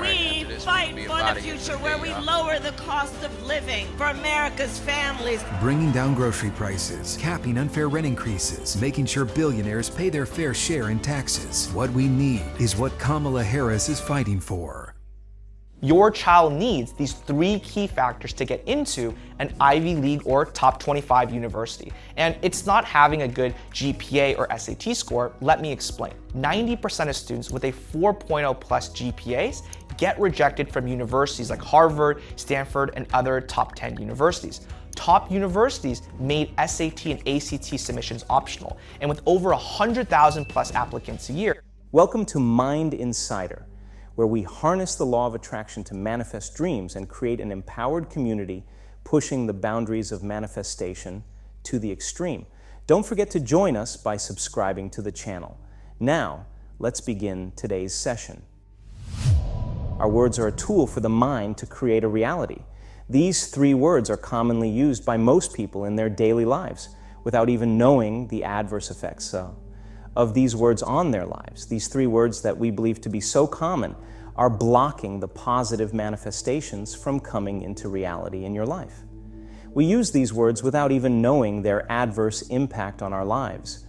We fight for the future where we lower the cost of living for America's families. Bringing down grocery prices, capping unfair rent increases, making sure billionaires pay their fair share in taxes. What we need is what Kamala Harris is fighting for. Your child needs these 3 key factors to get into an Ivy League or top 25 university. And it's not having a good GPA or SAT score. Let me explain. 90% of students with a 4.0 plus GPAs get rejected from universities like Harvard, Stanford, and other top 10 universities. Top universities made SAT and ACT submissions optional, and with over 100,000 plus applicants a year. Welcome to Mind Insider, where we harness the law of attraction to manifest dreams and create an empowered community pushing the boundaries of manifestation to the extreme. Don't forget to join us by subscribing to the channel. Now, let's begin today's session. Our words are a tool for the mind to create a reality. These 3 words are commonly used by most people in their daily lives without even knowing the adverse effects of these words on their lives. These 3 words that we believe to be so common are blocking the positive manifestations from coming into reality in your life. We use these words without even knowing their adverse impact on our lives.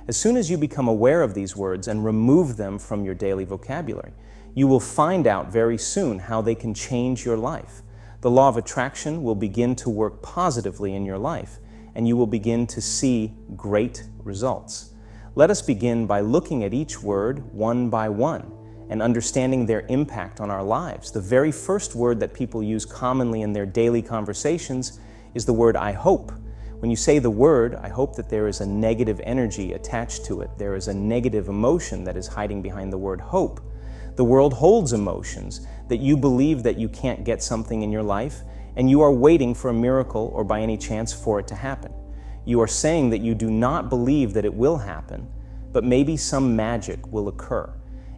As soon as you become aware of these words and remove them from your daily vocabulary, you will find out very soon how they can change your life. The law of attraction will begin to work positively in your life, and you will begin to see great results. Let us begin by looking at each word one by one and understanding their impact on our lives. The very first word that people use commonly in their daily conversations is the word I hope. When you say the word, I hope that there is a negative energy attached to it. There is a negative emotion that is hiding behind the word hope. The world holds emotions that you believe that you can't get something in your life and you are waiting for a miracle or by any chance for it to happen. You are saying that you do not believe that it will happen, but maybe some magic will occur.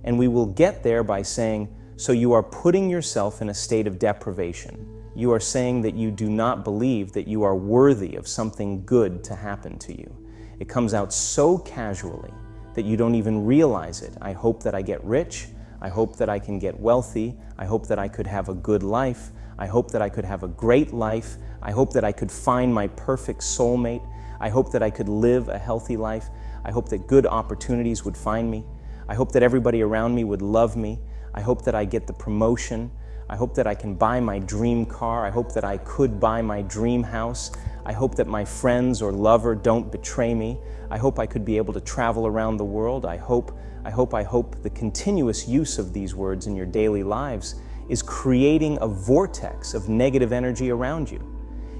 And we will get there by saying, so you are putting yourself in a state of deprivation. You are saying that you do not believe that you are worthy of something good to happen to you. It comes out so casually that you don't even realize it. I hope that I get rich. I hope that I can get wealthy. I hope that I could have a good life. I hope that I could have a great life. I hope that I could find my perfect soulmate. I hope that I could live a healthy life. I hope that good opportunities would find me. I hope that everybody around me would love me. I hope that I get the promotion. I hope that I can buy my dream car. I hope that I could buy my dream house. I hope that my friends or lover don't betray me. I hope I could be able to travel around the world. I hope. The continuous use of these words in your daily lives is creating a vortex of negative energy around you.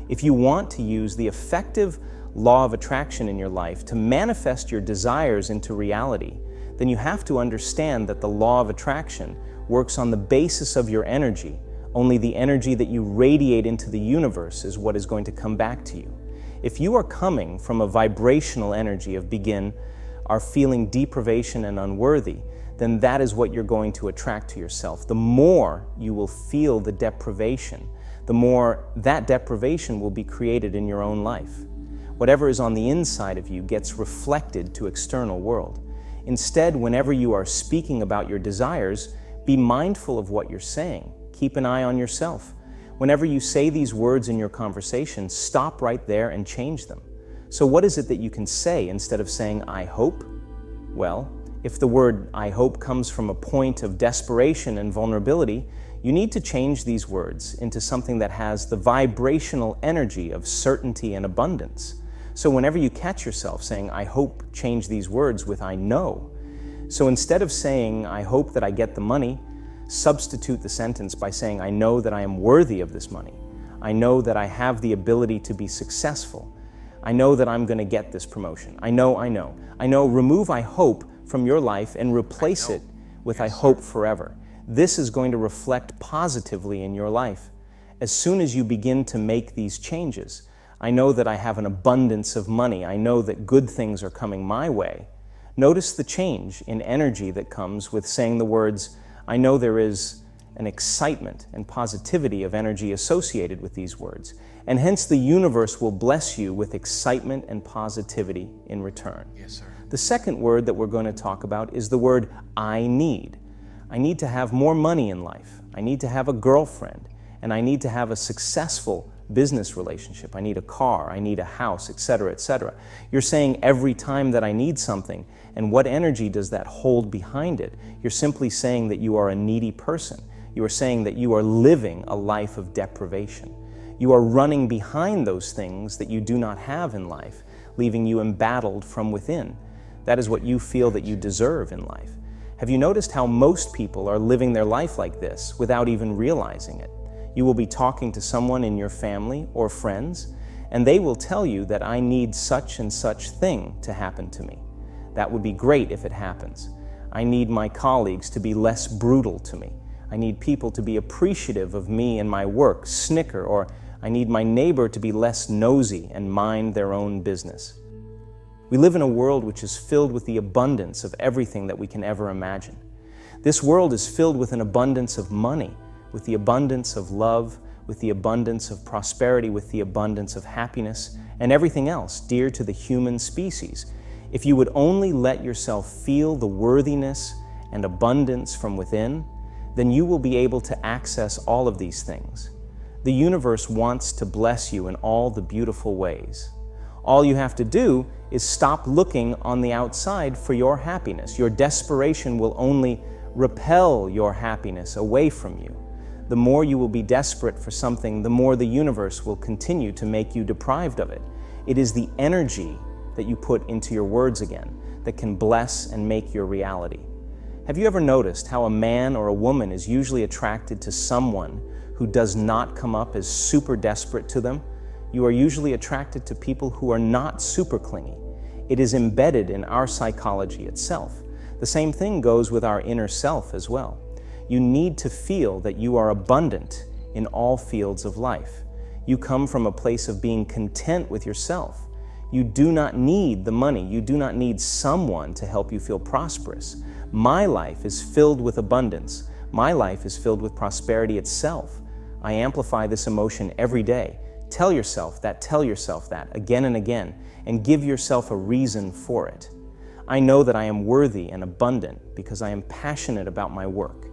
If you want to use the effective law of attraction in your life to manifest your desires into reality, then you have to understand that the law of attraction works on the basis of your energy. Only the energy that you radiate into the universe is what is going to come back to you. If you are coming from a vibrational energy of are feeling deprivation and unworthy, then that is what you're going to attract to yourself. The more you will feel the deprivation, the more that deprivation will be created in your own life. Whatever is on the inside of you gets reflected to external world. Instead, whenever you are speaking about your desires, be mindful of what you're saying. Keep an eye on yourself. Whenever you say these words in your conversation, stop right there and change them. So what is it that you can say instead of saying, I hope? Well, if the word I hope comes from a point of desperation and vulnerability, you need to change these words into something that has the vibrational energy of certainty and abundance. So whenever you catch yourself saying, I hope, change these words with I know. So instead of saying, I hope that I get the money, substitute the sentence by saying, I know that I am worthy of this money. I know that I have the ability to be successful. I know that I'm going to get this promotion. I know. Remove I hope from your life and replace it with I hope forever. This is going to reflect positively in your life. As soon as you begin to make these changes, I know that I have an abundance of money. I know that good things are coming my way. Notice the change in energy that comes with saying the words, I know there is an excitement and positivity of energy associated with these words, and hence the universe will bless you with excitement and positivity in return. Yes, sir. The second word that we're going to talk about is the word I need. I need to have more money in life. I need to have a girlfriend, and I need to have a successful business relationship. I need a car, I need a house, etc., etc. You're saying every time that I need something, and what energy does that hold behind it? You're simply saying that you are a needy person. You are saying that you are living a life of deprivation. You are running behind those things that you do not have in life, leaving you embattled from within. That is what you feel that you deserve in life. Have you noticed how most people are living their life like this without even realizing it? You will be talking to someone in your family or friends, and they will tell you that I need such and such thing to happen to me. That would be great if it happens. I need my colleagues to be less brutal to me. I need people to be appreciative of me and my work, snicker, or I need my neighbor to be less nosy and mind their own business. We live in a world which is filled with the abundance of everything that we can ever imagine. This world is filled with an abundance of money, with the abundance of love, with the abundance of prosperity, with the abundance of happiness, and everything else dear to the human species. If you would only let yourself feel the worthiness and abundance from within, then you will be able to access all of these things. The universe wants to bless you in all the beautiful ways. All you have to do is stop looking on the outside for your happiness. Your desperation will only repel your happiness away from you. The more you will be desperate for something, the more the universe will continue to make you deprived of it. It is the energy that you put into your words again that can bless and make your reality. Have you ever noticed how a man or a woman is usually attracted to someone who does not come up as super desperate to them? You are usually attracted to people who are not super clingy. It is embedded in our psychology itself. The same thing goes with our inner self as well. You need to feel that you are abundant in all fields of life. You come from a place of being content with yourself. You do not need the money. You do not need someone to help you feel prosperous. My life is filled with abundance. My life is filled with prosperity itself. I amplify this emotion every day. Tell yourself that again and again, and give yourself a reason for it. I know that I am worthy and abundant because I am passionate about my work.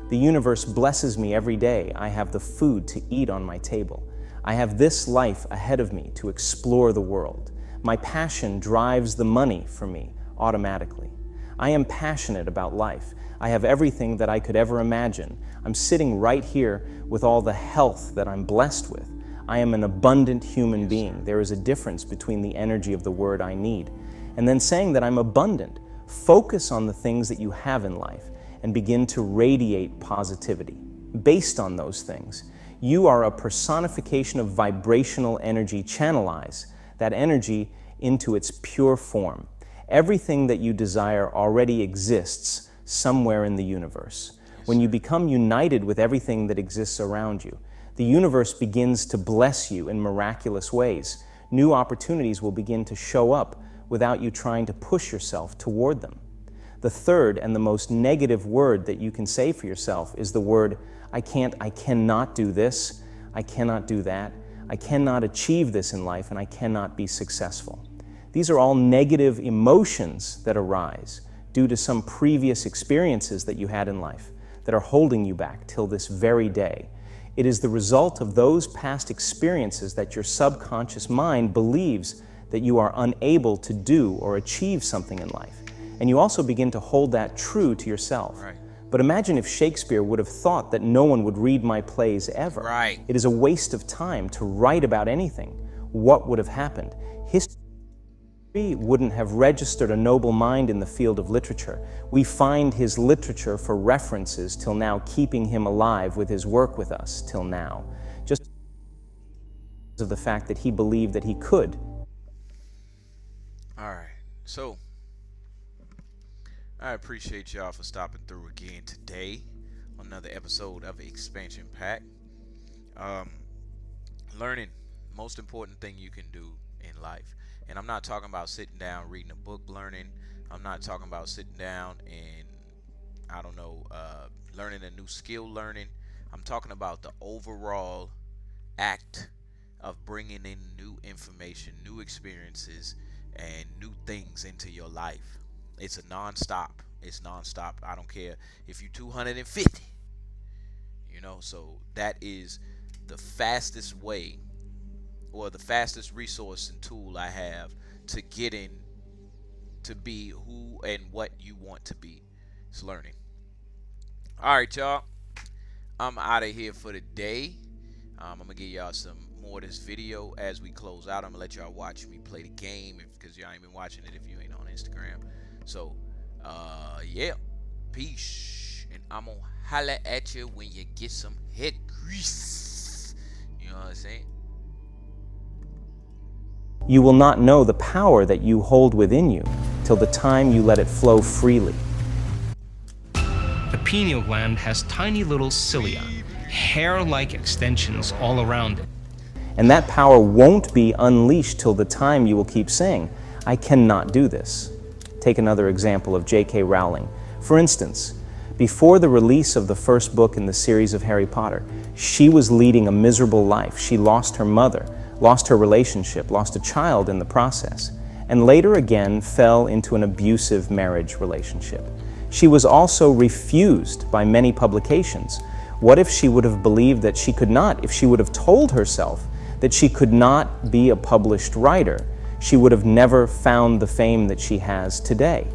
The universe blesses me every day. I have the food to eat on my table. I have this life ahead of me to explore the world. My passion drives the money for me automatically. I am passionate about life. I have everything that I could ever imagine. I'm sitting right here with all the health that I'm blessed with. I am an abundant human being. There is a difference between the energy of the word I need and then saying that I'm abundant. Focus on the things that you have in life and begin to radiate positivity. Based on those things, you are a personification of vibrational energy. Channelize that energy into its pure form. Everything that you desire already exists somewhere in the universe. When you become united with everything that exists around you, the universe begins to bless you in miraculous ways. New opportunities will begin to show up without you trying to push yourself toward them. The third and the most negative word that you can say for yourself is the word, I cannot do this, I cannot do that, I cannot achieve this in life, and I cannot be successful. These are all negative emotions that arise due to some previous experiences that you had in life that are holding you back till this very day. It is the result of those past experiences that your subconscious mind believes that you are unable to do or achieve something in life. And you also begin to hold that true to yourself. Right. But imagine if Shakespeare would have thought that no one would read my plays ever. Right. It is a waste of time to write about anything. What would have happened? History wouldn't have registered a noble mind in the field of literature. We find his literature for references till now, keeping him alive with his work with us till now. Just because of the fact that he believed that he could. All right. So, I appreciate y'all for stopping through again today on another episode of Expansion Pack. Learning, most important thing you can do in life. And I'm not talking about sitting down reading a book learning. I'm not talking about sitting down and, I don't know, learning a new skill learning. I'm talking about the overall act of bringing in new information, new experiences, and new things into your life. It's a non-stop. It's non-stop. I don't care if you're 250. You know, so that is the fastest way, or the fastest resource and tool I have to get in to be who and what you want to be. It's learning. All right, y'all. I'm out of here for the day. I'm gonna give y'all some more of this video as we close out. I'm gonna let y'all watch me play the game because y'all ain't been watching it if you ain't on Instagram. So, yeah, peace, and I'm gonna holla at you when you get some head grease. You know what I'm saying? You will not know the power that you hold within you till the time you let it flow freely. The pineal gland has tiny little cilia, hair-like extensions all around it. And that power won't be unleashed till the time you will keep saying, I cannot do this. Take another example of J.K. Rowling. For instance, before the release of the first book in the series of Harry Potter, she was leading a miserable life. She lost her mother, lost her relationship, lost a child in the process, and later again fell into an abusive marriage relationship. She was also refused by many publications. What if she would have believed that she could not? If she would have told herself that she could not be a published writer, she would have never found the fame that she has today.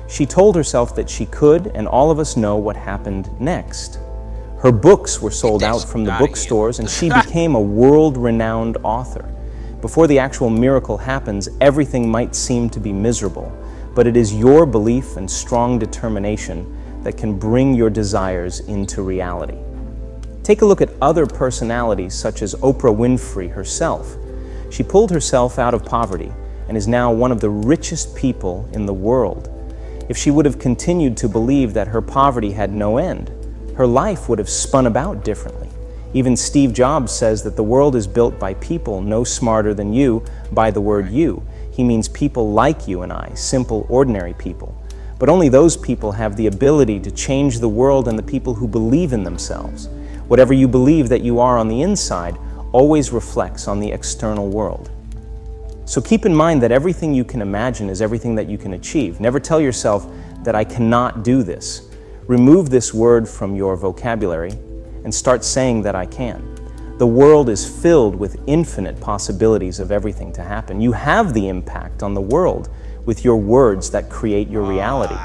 She told herself that she could, and all of us know what happened next. Her books were sold out from the bookstores, and she became a world-renowned author. Before the actual miracle happens, everything might seem to be miserable, but it is your belief and strong determination that can bring your desires into reality. Take a look at other personalities such as Oprah Winfrey herself. She pulled herself out of poverty and is now one of the richest people in the world. If she would have continued to believe that her poverty had no end, her life would have spun about differently. Even Steve Jobs says that the world is built by people no smarter than you by the word you. He means people like you and I, simple, ordinary people. But only those people have the ability to change the world, and the people who believe in themselves. Whatever you believe that you are on the inside always reflects on the external world. So keep in mind that everything you can imagine is everything that you can achieve. Never tell yourself that I cannot do this. Remove this word from your vocabulary and start saying that I can. The world is filled with infinite possibilities of everything to happen. You have the impact on the world with your words that create your reality.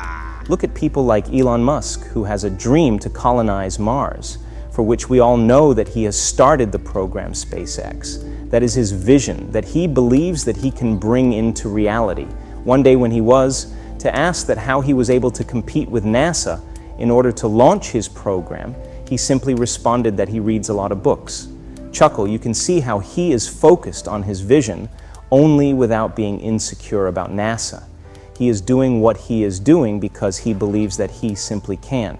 Look at people like Elon Musk, who has a dream to colonize Mars, for which we all know that he has started the program SpaceX. That is his vision, that he believes that he can bring into reality. One day when he was to ask that how he was able to compete with NASA in order to launch his program, he simply responded that he reads a lot of books. Chuckle, you can see how he is focused on his vision only without being insecure about NASA. He is doing what he is doing because he believes that he simply can.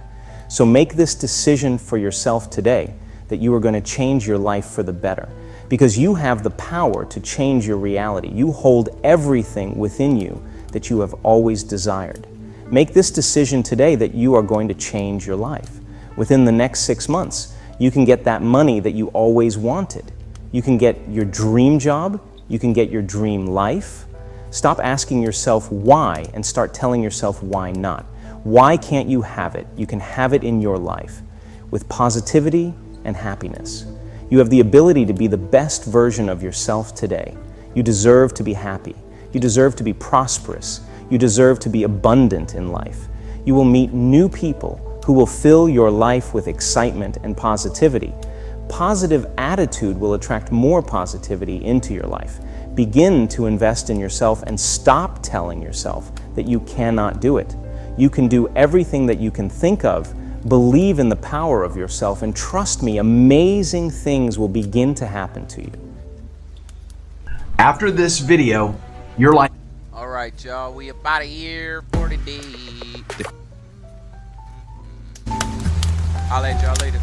So make this decision for yourself today that you are going to change your life for the better, because you have the power to change your reality. You hold everything within you that you have always desired. Make this decision today that you are going to change your life. Within the next 6 months, you can get that money that you always wanted. You can get your dream job, you can get your dream life. Stop asking yourself why and start telling yourself why not. Why can't you have it? You can have it in your life with positivity and happiness. You have the ability to be the best version of yourself today. You deserve to be happy. You deserve to be prosperous. You deserve to be abundant in life. You will meet new people who will fill your life with excitement and positivity. Positive attitude will attract more positivity into your life. Begin to invest in yourself and stop telling yourself that you cannot do it. You can do everything that you can think of. Believe in the power of yourself, and trust me, amazing things will begin to happen to you. After this video, your life. All right, y'all, we about a year, 40 days. I'll let y'all later.